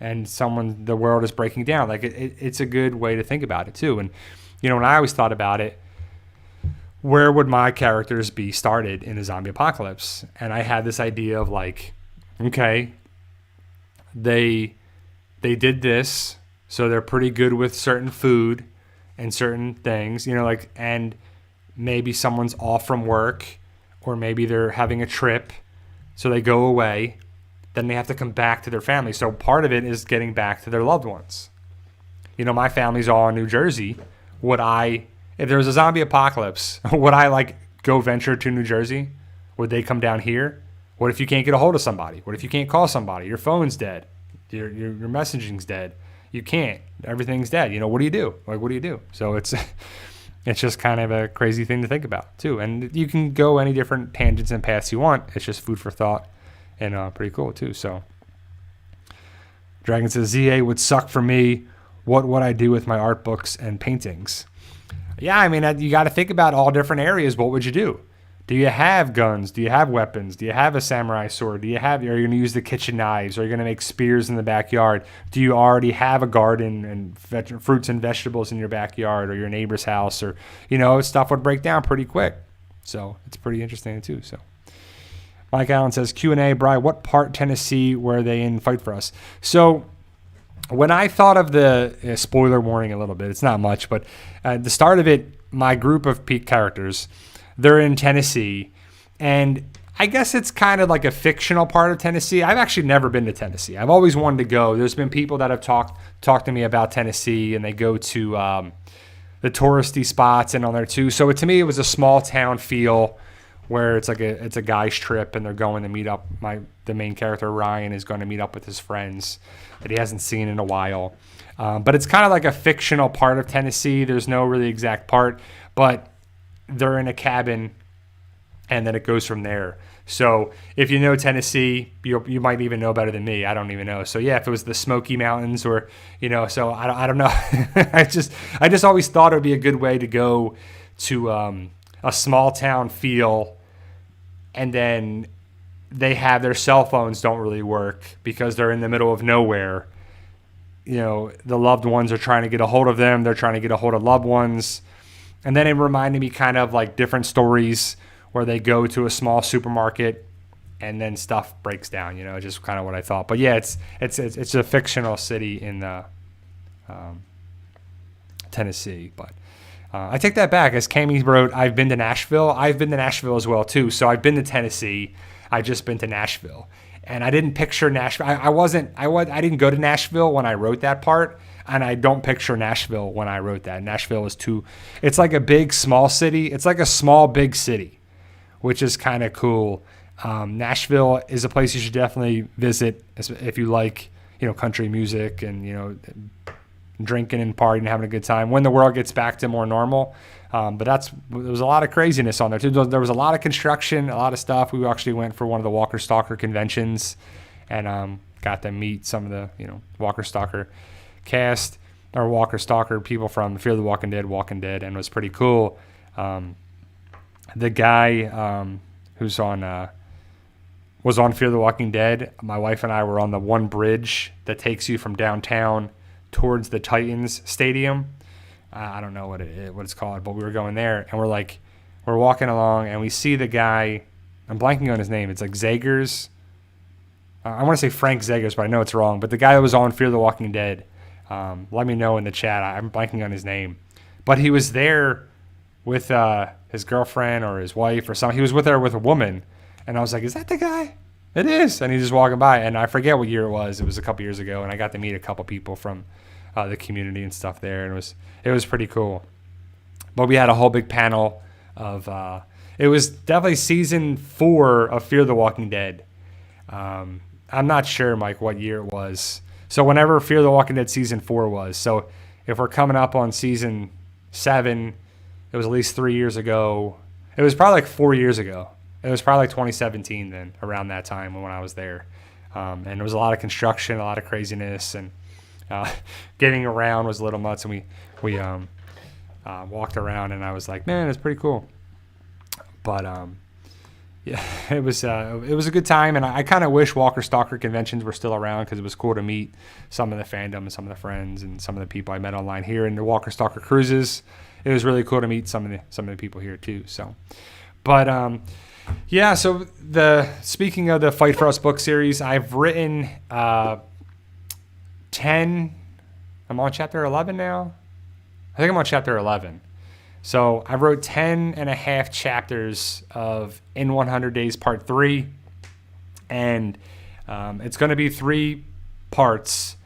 and the world is breaking down? Like it's a good way to think about it too. And, when I always thought about it, where would my characters be started in a zombie apocalypse? And I had this idea of like, okay, they did this, so they're pretty good with certain food and certain things, and maybe someone's off from work, or maybe they're having a trip, so they go away, then they have to come back to their family. So part of it is getting back to their loved ones. My family's all in New Jersey. If there was a zombie apocalypse, would I go venture to New Jersey? Would they come down here? What if you can't get a hold of somebody? What if you can't call somebody? Your phone's dead. Your messaging's dead. You can't. Everything's dead. What do you do? What do you do? So it's just kind of a crazy thing to think about too. And you can go any different tangents and paths you want. It's just food for thought, and pretty cool too. So Dragon says, ZA would suck for me. What would I do with my art books and paintings? Yeah, I mean, you got to think about all different areas. What would you do? Do you have guns? Do you have weapons? Do you have a samurai sword? Are you going to use the kitchen knives? Are you going to make spears in the backyard? Do you already have a garden and fruits and vegetables in your backyard, or your neighbor's house? Or, stuff would break down pretty quick. So it's pretty interesting too. So Mike Allen says, Q&A, Bri, what part Tennessee were they in Fight for Us? So when I thought of the spoiler warning a little bit, it's not much, but at the start of it, my group of peak characters, they're in Tennessee, and I guess it's kind of like a fictional part of Tennessee. I've actually never been to Tennessee. I've always wanted to go. There's been people that have talked to me about Tennessee, and they go to the touristy spots and on there too. So to me, it was a small town feel where it's a guy's trip, and they're going to meet up. The main character Ryan is going to meet up with his friends that he hasn't seen in a while. But it's kind of like a fictional part of Tennessee. There's no really exact part, but they're in a cabin, and then it goes from there. So if you know Tennessee, you might even know better than me. I don't even know. So yeah, if it was the Smoky Mountains or, so I don't know. I just always thought it would be a good way to go to a small town feel, and then they have their cell phones don't really work because they're in the middle of nowhere. The loved ones are trying to get a hold of them. They're trying to get a hold of loved ones. And then it reminded me kind of like different stories where they go to a small supermarket and then stuff breaks down, just kind of what I thought. But yeah, it's a fictional city in Tennessee. But I take that back. As Cammy wrote, I've been to Nashville. I've been to Nashville as well too. So I've been to Tennessee. I've just been to Nashville. And I didn't picture Nashville. I didn't go to Nashville when I wrote that part. And I don't picture Nashville when I wrote that. Nashville is it's like a big, small city. It's like a small, big city, which is kind of cool. Nashville is a place you should definitely visit if you like, country music and, drinking and partying and having a good time when the world gets back to more normal. But there was a lot of craziness on there too. There was a lot of construction, a lot of stuff. We actually went for one of the Walker Stalker conventions and got to meet some of the, Walker Stalker cast or Walker Stalker people from Fear the Walking Dead, and it was pretty cool. The guy who's was on Fear the Walking Dead, my wife and I were on the one bridge that takes you from downtown towards the Titans Stadium. I don't know what it's called, but we were going there, and we're walking along, and we see the guy. I'm blanking on his name. It's like Zagers. I want to say Frank Zagers, but I know it's wrong. But the guy that was on Fear the Walking Dead, let me know in the chat. I'm blanking on his name. But he was there with his girlfriend or his wife or something. He was with her with a woman. And I was like, is that the guy? It is. And he's just walking by. And I forget what year it was. It was a couple years ago. And I got to meet a couple people from the community and stuff there. And it was pretty cool. But we had a whole big panel of it was definitely season 4 of Fear the Walking Dead. I'm not sure, Mike, what year it was. So whenever Fear the Walking Dead season 4 was. So if we're coming up on season 7, it was at least 3 years ago. It was probably like 4 years ago. It was probably like 2017 then, around that time when I was there. And there was a lot of construction, a lot of craziness, and getting around was a little nuts. And we walked around, and I was like, man, it's pretty cool. But yeah, it was a good time, and I kind of wish Walker Stalker conventions were still around because it was cool to meet some of the fandom and some of the friends and some of the people I met online here in the Walker Stalker cruises. It was really cool to meet some of the people here too. So, but yeah. So speaking of the Fight for Us book series, I've written 10. I'm on chapter 11 now. I think I'm on chapter 11. So I wrote 10 and a half chapters of In 100 Days Part 3. And it's going to be 3 parts.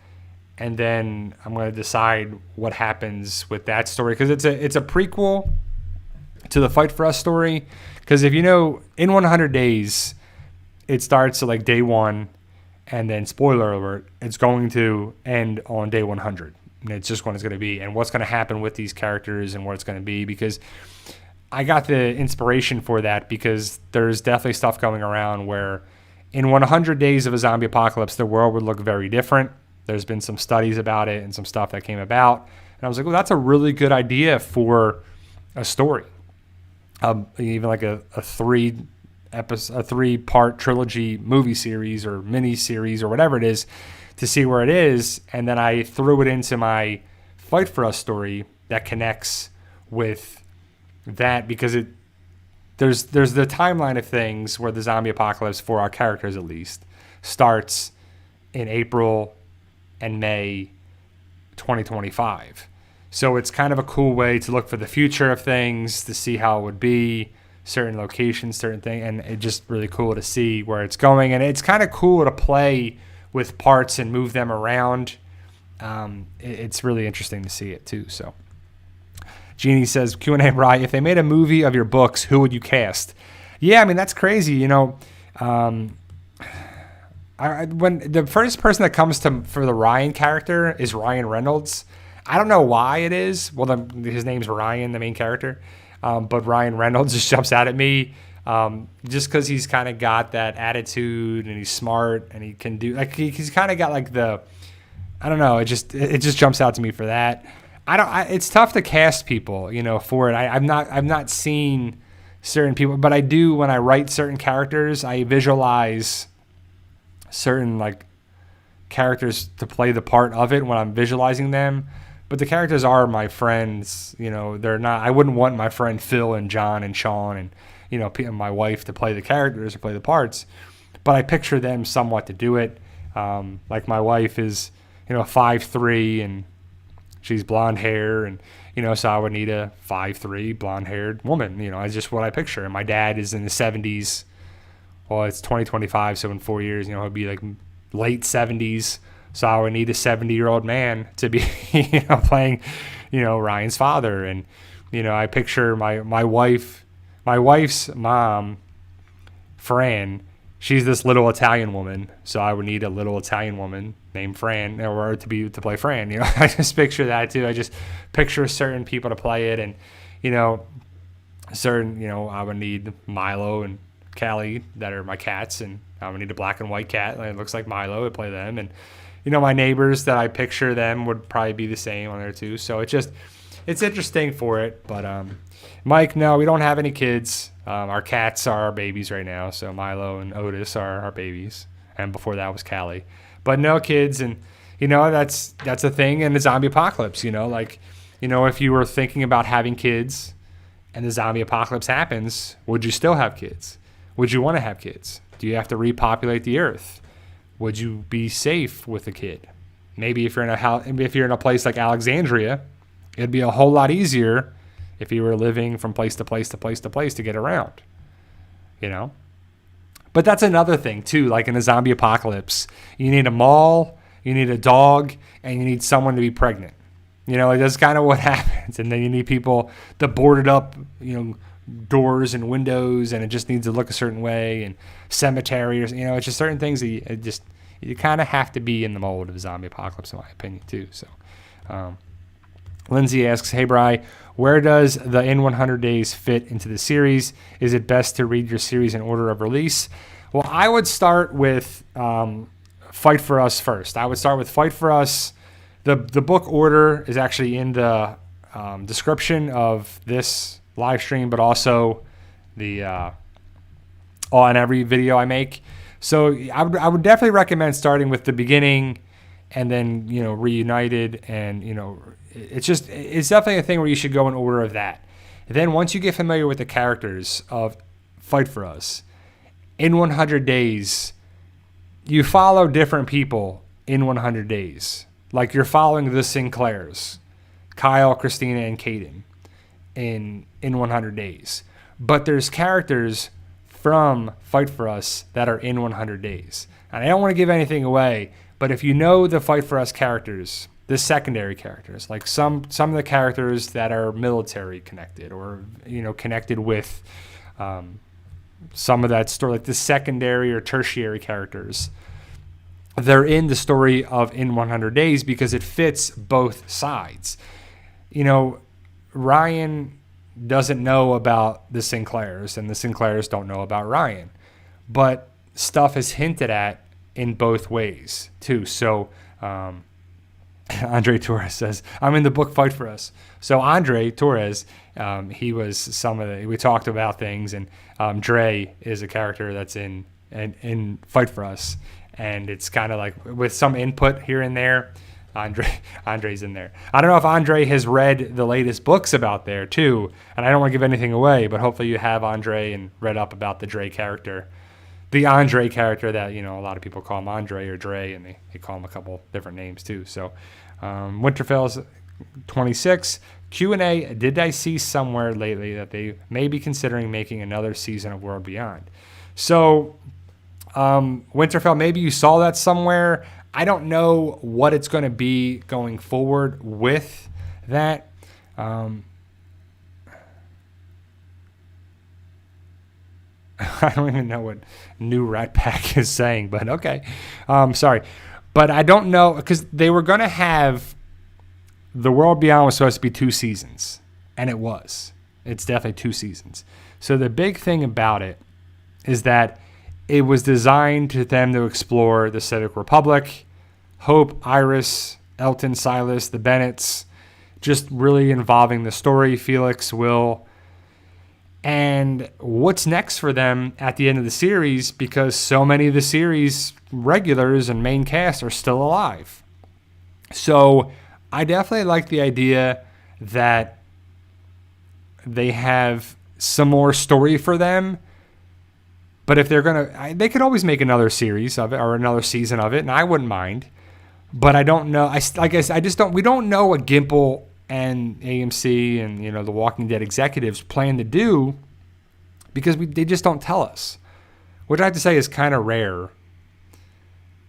And then I'm going to decide what happens with that story. Because it's a prequel to the Fight for Us story. Because if you know, In 100 Days, it starts at like day 1. And then, spoiler alert, it's going to end on day 100. And it's just what it's going to be, and what's going to happen with these characters and what it's going to be, because I got the inspiration for that because there's definitely stuff going around where in 100 days of a zombie apocalypse, the world would look very different. There's been some studies about it and some stuff that came about. And I was like, well, that's a really good idea for a story. Even like a 3-part trilogy movie series or mini series or whatever it is, to see where it is. And then I threw it into my Fight for Us story that connects with that, because there's the timeline of things where the zombie apocalypse, for our characters at least, starts in April and May 2025. So it's kind of a cool way to look for the future of things, to see how it would be, certain locations, certain things, and it's just really cool to see where it's going. And it's kind of cool to play with parts and move them around. It's really interesting to see it too. So Jeannie says, Q&A, Rye, if they made a movie of your books, who would you cast? Yeah, I mean, that's crazy. when the first person that comes to for the Ryan character is Ryan Reynolds. I don't know why it is. Well, his name's Ryan, the main character, but Ryan Reynolds just jumps out at me, just because he's kind of got that attitude and he's smart and he can do like he's kind of got like the, I don't know. It just jumps out to me for that. It's tough to cast people, for it. I've not seen certain people, but I do when I write certain characters. I visualize certain like characters to play the part of it when I'm visualizing them. But the characters are my friends, they're not, I wouldn't want my friend Phil and John and Sean and, my wife to play the characters or play the parts, but I picture them somewhat to do it. Like my wife is, 5'3" and she's blonde hair and, so I would need a 5'3" blonde haired woman, it's just what I picture. And my dad is in the 70s. Well, it's 2025. So in 4 years, he'll be like late 70s. So I would need a 70-year-old man to be, playing, Ryan's father. And, I picture my wife's mom, Fran. She's this little Italian woman. So I would need a little Italian woman named Fran, or to play Fran. I just picture that too. I just picture certain people to play it, and, I would need Milo and Callie that are my cats, and I would need a black and white cat that looks like Milo to play them, and my neighbors that I picture them would probably be the same on there too. So it's interesting for it. But Mike, no, we don't have any kids. Our cats are our babies right now. So Milo and Otis are our babies, and before that was Callie. But no kids, and that's a thing in the zombie apocalypse. If you were thinking about having kids, and the zombie apocalypse happens, would you still have kids? Would you want to have kids? Do you have to repopulate the earth? Would you be safe with a kid? Maybe if you're in a place like Alexandria, it'd be a whole lot easier if you were living from place to place to place to place to get around. But that's another thing too. Like in a zombie apocalypse, you need a mall, you need a dog, and you need someone to be pregnant. That's kind of what happens. And then you need people to board it up, doors and windows, and it just needs to look a certain way, and cemeteries, it's just certain things that you kind of have to be in the mold of a zombie apocalypse, in my opinion too. So Lindsay asks, hey Bri, where does the In 100 Days fit into the series? Is it best to read your series in order of release? Well, I would start with Fight for Us first. I would start with Fight for Us. The book order is actually in the description of this live stream, but also on every video I make. So I would definitely recommend starting with the beginning, and then Reunited, and it's definitely a thing where you should go in order of that. And then once you get familiar with the characters of Fight for Us, in 100 Days, you follow different people in 100 Days. Like you're following the Sinclairs, Kyle, Christina, and Caden in 100 Days. But there's characters from Fight for Us that are in 100 Days. And I don't want to give anything away, but if you know the Fight for Us characters, the secondary characters, like some of the characters that are military connected, or connected with some of that story, like the secondary or tertiary characters, they're in the story of In 100 Days because it fits both sides. Ryan doesn't know about the Sinclairs, and the Sinclairs don't know about Ryan, but stuff is hinted at in both ways too. So Andre Torres says, I'm in the book Fight for Us. So Andre Torres, he was we talked about things, and Dre is a character that's in Fight for Us, and it's kind of like with some input here and there. Andre's in there. I don't know if Andre has read the latest books about there too, and I don't want to give anything away, but hopefully you have Andre and read up about the Dre character, the Andre character that a lot of people call him Andre or Dre, and they call him a couple different names too. So Winterfell's 26 Q&A. Did I see somewhere lately that they may be considering making another season of World Beyond? So Winterfell, maybe you saw that somewhere. I don't know what it's going to be going forward with that. I don't even know what New Rat Pack is saying, but okay. Sorry. But I don't know, because they were going to have, The World Beyond was supposed to be 2 seasons, and it was. It's definitely 2 seasons. So the big thing about it is that it was designed to them to explore the Civic Republic, Hope, Iris, Elton, Silas, the Bennetts, just really involving the story, Felix, Will, and what's next for them at the end of the series, because so many of the series regulars and main cast are still alive. So I definitely like the idea that they have some more story for them. But if they're going to, they could always make another series of it or another season of it, and I wouldn't mind. But I don't know. We don't know what Gimple and AMC and, the Walking Dead executives plan to do, because they just don't tell us. Which I have to say is kind of rare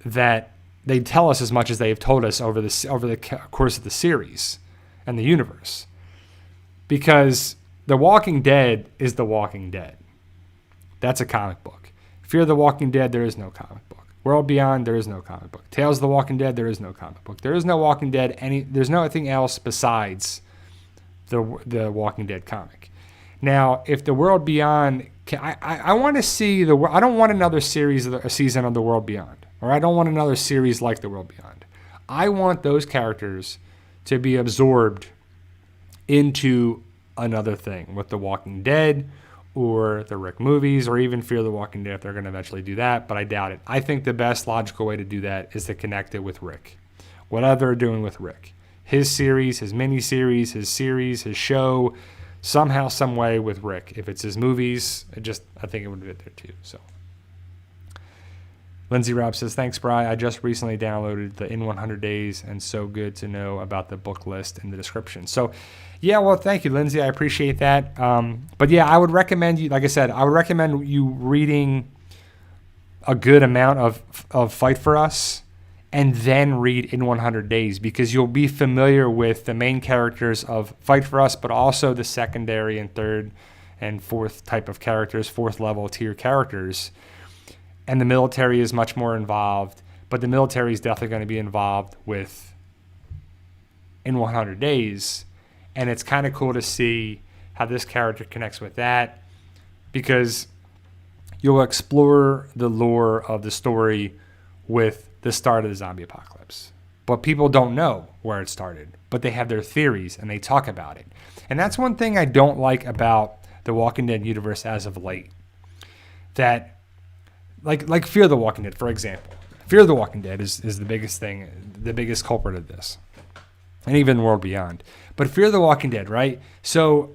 that they tell us as much as they've told us over the course of the series and the universe. Because The Walking Dead is The Walking Dead. That's a comic book. Fear the Walking Dead, there is no comic book. World Beyond, there is no comic book. Tales of the Walking Dead, there is no comic book. There is no Walking Dead. There's nothing else besides the Walking Dead comic. Now, if the World Beyond, I want to see I don't want another season of the World Beyond, or I don't want another series like the World Beyond. I want those characters to be absorbed into another thing with the Walking Dead, or the Rick movies, or even Fear the Walking Dead if they're going to eventually do that, but I doubt it. I think the best logical way to do that is to connect it with Rick. Whatever they're doing with Rick. His series, his mini-series, his series, his show, somehow, some way with Rick. If it's his movies, I think it would fit there too. So, Lindsay Robb says, thanks, Bri. I just recently downloaded the In 100 Days, and so good to know about the book list in the description. So, yeah, well, thank you, Lindsay. I appreciate that. But yeah, I would recommend you, like I said, I would recommend you reading a good amount of Fight for Us and then read In 100 Days, because you'll be familiar with the main characters of Fight for Us, but also the secondary and third and fourth type of characters, fourth level tier characters. And the military is much more involved, but the military is definitely going to be involved with In 100 Days. And it's kind of cool to see how this character connects with that, because you'll explore the lore of the story with the start of the zombie apocalypse. But people don't know where it started, but they have their theories and they talk about it. And that's one thing I don't like about the Walking Dead universe as of late. That, like Fear the Walking Dead, for example. Fear the Walking Dead is the biggest thing, the biggest culprit of this. And even World Beyond. But Fear the Walking Dead, right? So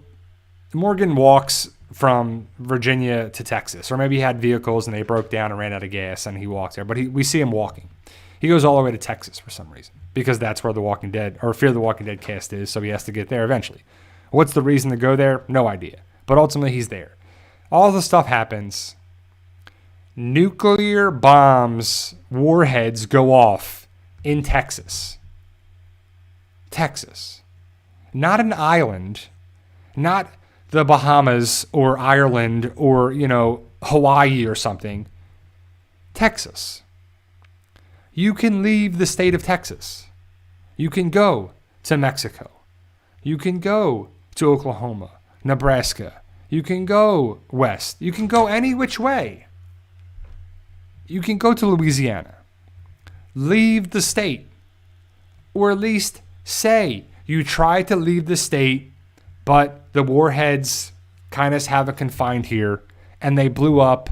Morgan walks from Virginia to Texas, or maybe he had vehicles and they broke down and ran out of gas and he walked there. But we see him walking. He goes all the way to Texas for some reason, because that's where the Walking Dead, or Fear the Walking Dead cast is, so he has to get there eventually. What's the reason to go there? No idea. But ultimately he's there. All the stuff happens. Nuclear bombs, warheads go off in Texas. Texas. Not an island, not the Bahamas or Ireland or, Hawaii or something. Texas. You can leave the state of Texas. You can go to Mexico. You can go to Oklahoma, Nebraska. You can go west. You can go any which way. You can go to Louisiana. Leave the state. Or at least say you tried to leave the state, but the warheads kind of have it confined here, and they blew up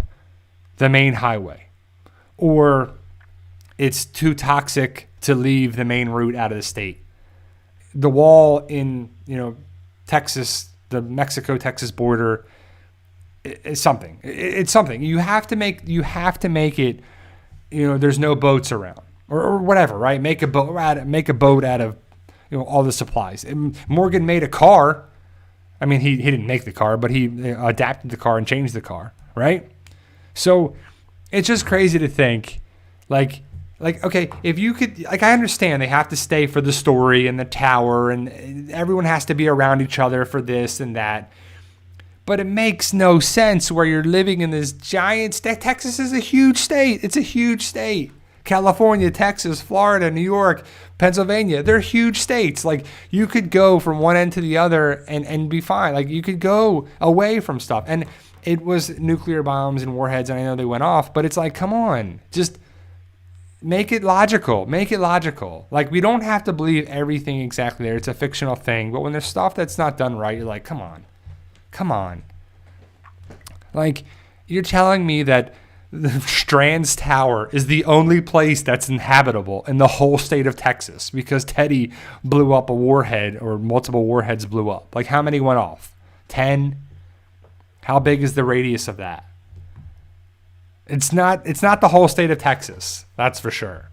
the main highway. Or it's too toxic to leave the main route out of the state. The wall in, Texas, the Mexico-Texas border is something. It's something. You have to make it, there's no boats around or whatever, right? Make a boat out of all the supplies. Morgan made a car. I mean, he didn't make the car, but he adapted the car and changed the car, right? So it's just crazy to think, okay, if you could, I understand they have to stay for the story and the tower, and everyone has to be around each other for this and that. But it makes no sense where you're living in this giant state. Texas is a huge state. It's a huge state. California, Texas, Florida, New York, Pennsylvania, they're huge states. Like, you could go from one end to the other and be fine. Like, you could go away from stuff. And it was nuclear bombs and warheads, and I know they went off, but it's like, come on, just make it logical. Make it logical. Like, we don't have to believe everything exactly there. It's a fictional thing. But when there's stuff that's not done right, you're like, come on. Come on. Like, you're telling me that the Strand's Tower is the only place that's inhabitable in the whole state of Texas because Teddy blew up a warhead, or multiple warheads blew up. Like, how many went off? 10? How big is the radius of that? It's not the whole state of Texas, that's for sure.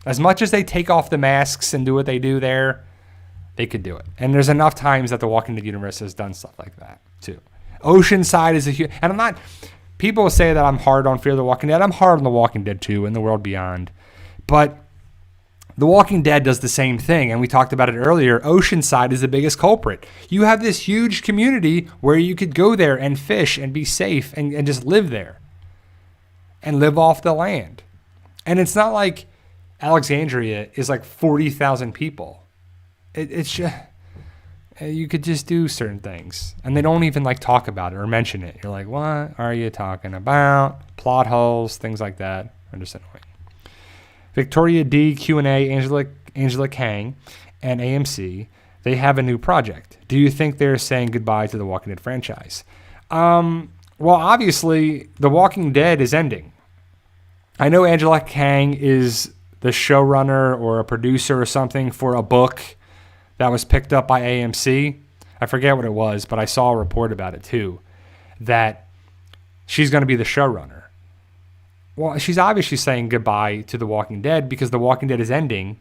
As much as they take off the masks and do what they do there, they could do it. And there's enough times that the Walking Dead universe has done stuff like that, too. Oceanside is a huge... And I'm not... People say that I'm hard on Fear the Walking Dead. I'm hard on The Walking Dead, too, and The World Beyond. But The Walking Dead does the same thing, and we talked about it earlier. Oceanside is the biggest culprit. You have this huge community where you could go there and fish and be safe and just live there and live off the land. And it's not like Alexandria is like 40,000 people. It's just, you could just do certain things, and they don't even like talk about it or mention it. You're like, what are you talking about? Plot holes, things like that are just annoying. Victoria D, Q&A, Angela Kang, and AMC, they have a new project. Do you think they're saying goodbye to the Walking Dead franchise? Well, obviously, The Walking Dead is ending. I know Angela Kang is the showrunner or a producer or something for a book that was picked up by AMC. I forget what it was, but I saw a report about it too, that she's going to be the showrunner. Well, she's obviously saying goodbye to The Walking Dead because The Walking Dead is ending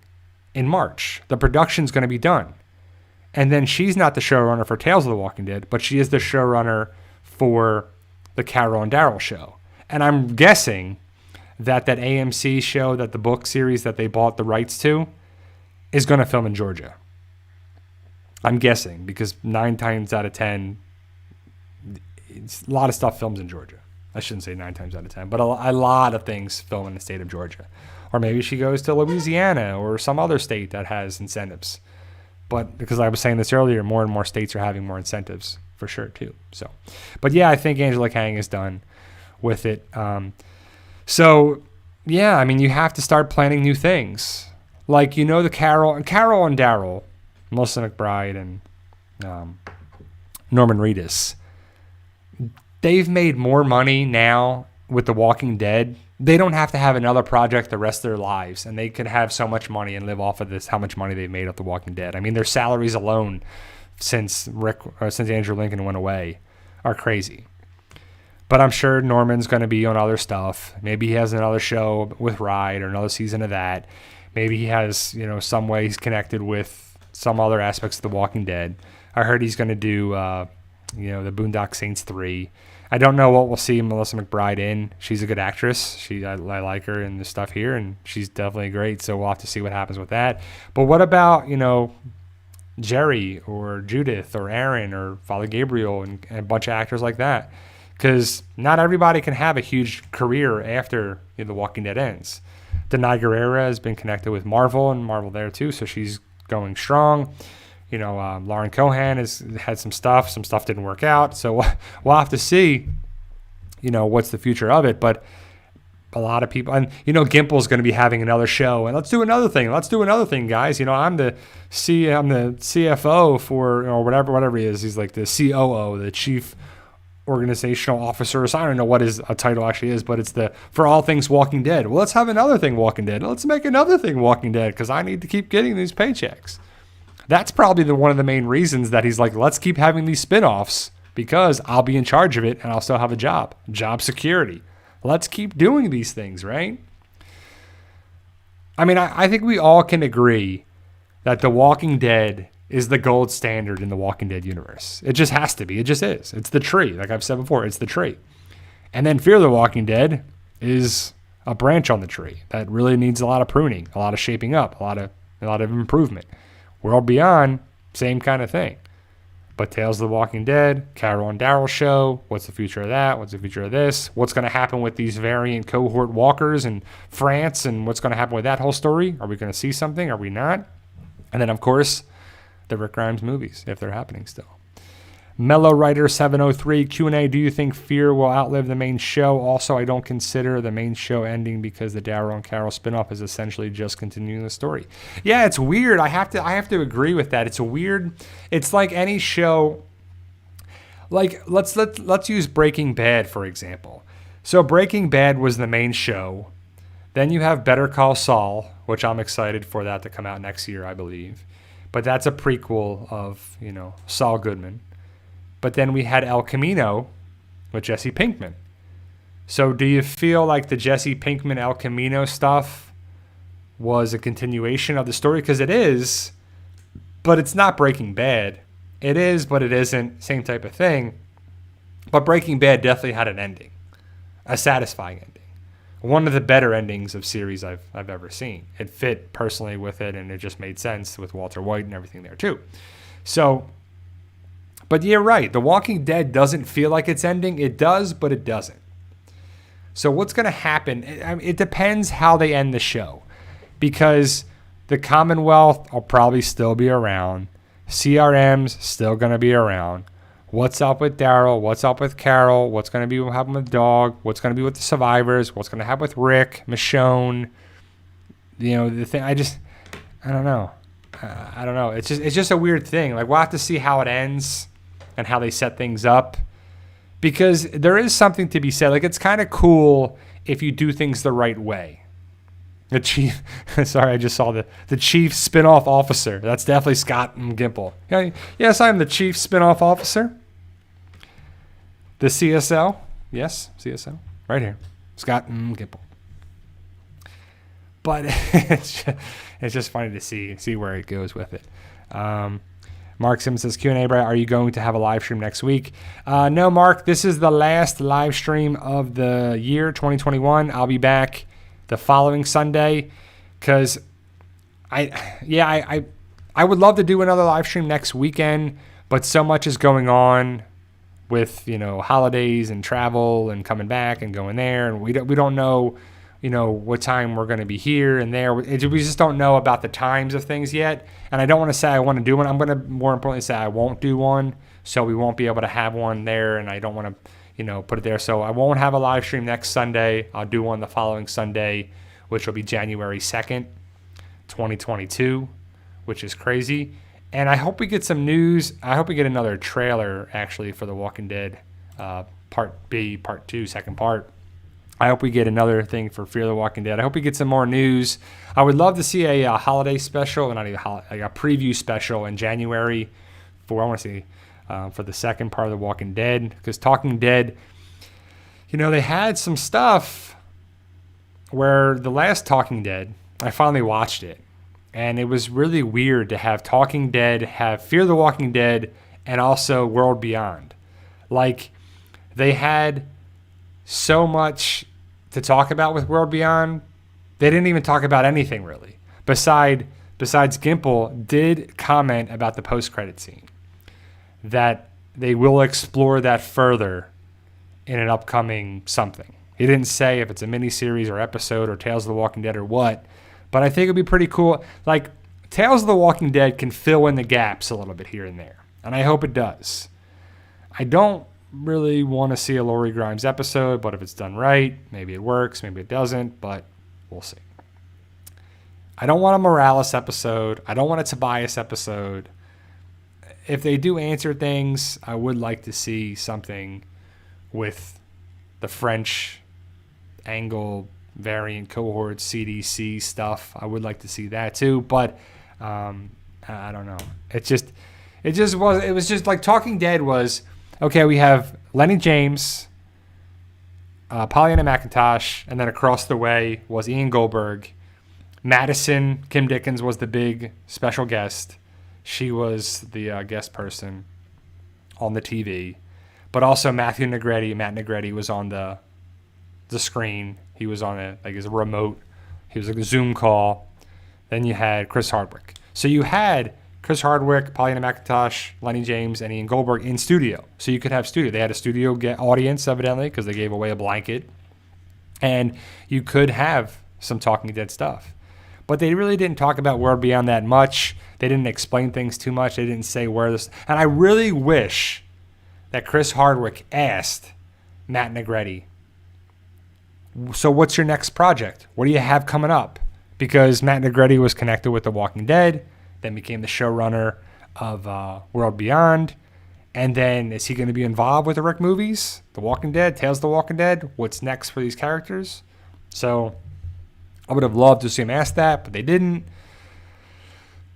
in March. The production's going to be done. And then she's not the showrunner for Tales of the Walking Dead, but she is the showrunner for the Carol and Daryl show. And I'm guessing that AMC show, that the book series that they bought the rights to, is going to film in Georgia. I'm guessing, because 9 times out of 10, a lot of stuff films in Georgia. I shouldn't say 9 times out of 10, but a lot of things film in the state of Georgia. Or maybe she goes to Louisiana or some other state that has incentives. But because I was saying this earlier, more and more states are having more incentives for sure too. So, but yeah, I think Angela Kang is done with it. So yeah, I mean, you have to start planning new things. Like, you know, the Carol and Daryl, Melissa McBride and Norman Reedus, they've made more money now with The Walking Dead. They don't have to have another project the rest of their lives, and they could have so much money and live off of this, how much money they've made off The Walking Dead. I mean, their salaries alone since Andrew Lincoln went away are crazy. But I'm sure Norman's going to be on other stuff. Maybe he has another show with Ride or another season of that. Maybe he has, you know, some way he's connected with some other aspects of The Walking Dead. I heard he's going to do, the Boondock Saints 3. I don't know what we'll see Melissa McBride in. She's a good actress. I like her in the stuff here, and she's definitely great. So we'll have to see what happens with that. But what about, Jerry or Judith or Aaron or Father Gabriel and a bunch of actors like that? Because not everybody can have a huge career after The Walking Dead ends. Denai Guerrera has been connected with Marvel, and Marvel there too, so she's going strong. Lauren Cohan has had some stuff didn't work out, so we'll have to see, what's the future of it. But a lot of people, and Gimple's going to be having another show, and let's do another thing, guys. I'm the CFO for, or whatever he is. He's like the COO, the chief organizational officer. So I don't know what his title actually is, but it's for all things Walking Dead. Well, let's have another thing Walking Dead. Let's make another thing Walking Dead, because I need to keep getting these paychecks. That's probably one of the main reasons that he's like, let's keep having these spinoffs, because I'll be in charge of it and I'll still have a job security. Let's keep doing these things, right? I mean, I think we all can agree that The Walking Dead is the gold standard in the Walking Dead universe. It just has to be. It just is. It's the tree. Like I've said before, it's the tree. And then Fear the Walking Dead is a branch on the tree that really needs a lot of pruning, a lot of shaping up, a lot of improvement. World Beyond, same kind of thing. But Tales of the Walking Dead, Carol and Daryl show, what's the future of that? What's the future of this? What's going to happen with these variant cohort walkers in France, and what's going to happen with that whole story? Are we going to see something? Are we not? And then, of course, the Rick Grimes movies, if they're happening still. Mellow Writer 703 Q&A, do you think Fear will outlive the main show? Also, I don't consider the main show ending because the Daryl and Carol spinoff is essentially just continuing the story. Yeah, it's weird. I have to agree with that. It's weird. It's like any show. Like let's use Breaking Bad for example. So Breaking Bad was the main show. Then you have Better Call Saul, which I'm excited for that to come out next year, I believe. But that's a prequel of, Saul Goodman. But then we had El Camino with Jesse Pinkman. So do you feel like the Jesse Pinkman El Camino stuff was a continuation of the story? Because it is, but it's not Breaking Bad. It is, but it isn't. Same type of thing. But Breaking Bad definitely had an ending, a satisfying ending. One of the better endings of series I've ever seen. It fit personally with it, and it just made sense with Walter White and everything there too. So, but you're right. The Walking Dead doesn't feel like it's ending. It does, but it doesn't. So what's going to happen? It depends how they end the show, because the Commonwealth will probably still be around. CRM's still going to be around. What's up with Daryl? What's up with Carol? What's going to be happening with Dog? What's going to be with the survivors? What's going to happen with Rick, Michonne? The thing. I don't know. I don't know. It's just a weird thing. Like, we'll have to see how it ends and how they set things up, because there is something to be said. Like, it's kind of cool if you do things the right way. The chief, sorry, I just saw the chief spinoff officer. That's definitely Scott Gimple. Yes, I'm the chief spinoff officer. The CSL, yes, CSL, right here, Scott Gimple. But it's just funny to see where it goes with it. Mark Simmons says, Q&A, Brad, are you going to have a live stream next week? No, Mark, this is the last live stream of the year, 2021. I'll be back the following Sunday, because I would love to do another live stream next weekend, but so much is going on with holidays and travel and coming back and going there, and we don't know what time we're going to be here and there. We just don't know about the times of things yet, and I don't want to say I want to do one. I'm going to more importantly say I won't do one, so we won't be able to have one there, and I don't want to put it there. So I won't have a live stream next Sunday. I'll do one the following Sunday, which will be January 2nd, 2022, which is crazy. And I hope we get some news. I hope we get another trailer, actually, for The Walking Dead Part B, Part 2, second part. I hope we get another thing for Fear the Walking Dead. I hope we get some more news. I would love to see a holiday special, not even like a preview special in January for the second part of The Walking Dead. Because Talking Dead, they had some stuff where the last Talking Dead, I finally watched it. And it was really weird to have Talking Dead, have Fear the Walking Dead, and also World Beyond. Like, they had so much to talk about with World Beyond. They didn't even talk about anything really. Besides Gimple did comment about the post-credit scene, that they will explore that further in an upcoming something. He didn't say if it's a miniseries or episode or Tales of the Walking Dead or what, but I think it'd be pretty cool. Like, Tales of the Walking Dead can fill in the gaps a little bit here and there, and I hope it does. I don't really want to see a Lori Grimes episode, but if it's done right, maybe it works, maybe it doesn't, but we'll see. I don't want a Morales episode. I don't want a Tobias episode. If they do answer things, I would like to see something with the French angle variant cohort CDC stuff. I would like to see that too, but I don't know. It was just like Talking Dead was, okay, we have Lenny James, Pollyanna McIntosh, and then across the way was Ian Goldberg. Madison, Kim Dickens was the big special guest. She was the guest person on the TV. But also Matt Negretti was on the screen. He was on his remote. He was like a Zoom call. Then you had Chris Hardwick. So you had Chris Hardwick, Paulina McIntosh, Lenny James, and Ian Goldberg in studio. So you could have studio. They had a studio audience, evidently, because they gave away a blanket. And you could have some Talking Dead stuff. But they really didn't talk about World Beyond that much. They didn't explain things too much. They didn't say where this... And I really wish that Chris Hardwick asked Matt Negretti, so what's your next project? What do you have coming up? Because Matt Negretti was connected with The Walking Dead, then became the showrunner of World Beyond. And then is he going to be involved with the Rick movies? The Walking Dead, Tales of the Walking Dead? What's next for these characters? So I would have loved to see him ask that, but they didn't.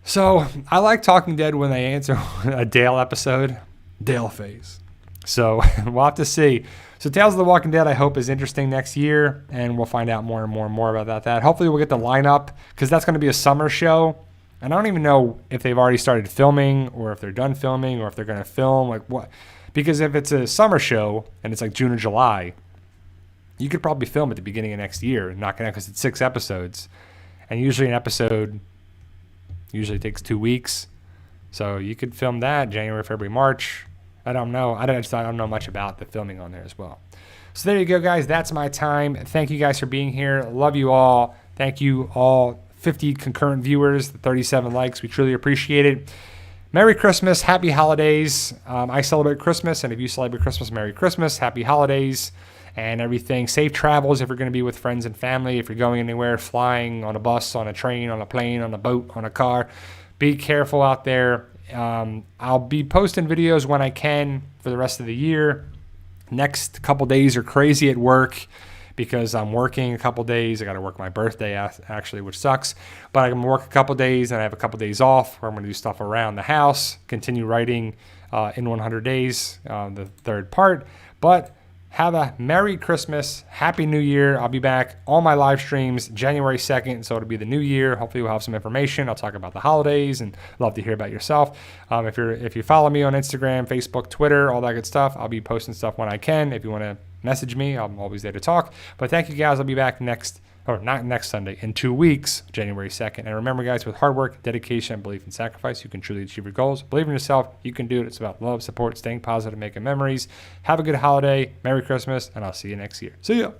So I like Talking Dead when they answer a Dale episode. Dale phase. So we'll have to see. So Tales of the Walking Dead, I hope, is interesting next year, and we'll find out more and more and more about that. Hopefully we'll get the lineup, because that's going to be a summer show. And I don't even know if they've already started filming, or if they're done filming, or if they're going to film, like what. Because if it's a summer show, and it's like June or July, you could probably film at the beginning of next year, knock it out, because it's 6 episodes. And usually an episode usually takes 2 weeks. So you could film that January, February, March. I don't know. I don't know much about the filming on there as well. So there you go, guys. That's my time. Thank you guys for being here. Love you all. Thank you all 50 concurrent viewers, the 37 likes. We truly appreciate it. Merry Christmas. Happy holidays. I celebrate Christmas, and if you celebrate Christmas, Merry Christmas. Happy holidays and everything. Safe travels if you're going to be with friends and family. If you're going anywhere, flying on a bus, on a train, on a plane, on a boat, on a car, be careful out there. I'll be posting videos when I can for the rest of the year. Next couple days are crazy at work because I'm working a couple days. I got to work my birthday actually, which sucks. But I'm going to work a couple days, and I have a couple days off where I'm going to do stuff around the house, continue writing in 100 days, the third part. But have a Merry Christmas, Happy New Year. I'll be back on my live streams January 2nd, so it'll be the new year. Hopefully we'll have some information. I'll talk about the holidays and love to hear about yourself. If you follow me on Instagram, Facebook, Twitter, all that good stuff, I'll be posting stuff when I can. If you want to message me, I'm always there to talk. But thank you, guys. I'll be back not next Sunday, in 2 weeks, January 2nd. And remember, guys, with hard work, dedication, belief, and sacrifice, you can truly achieve your goals. Believe in yourself. You can do it. It's about love, support, staying positive, making memories. Have a good holiday. Merry Christmas, and I'll see you next year. See ya.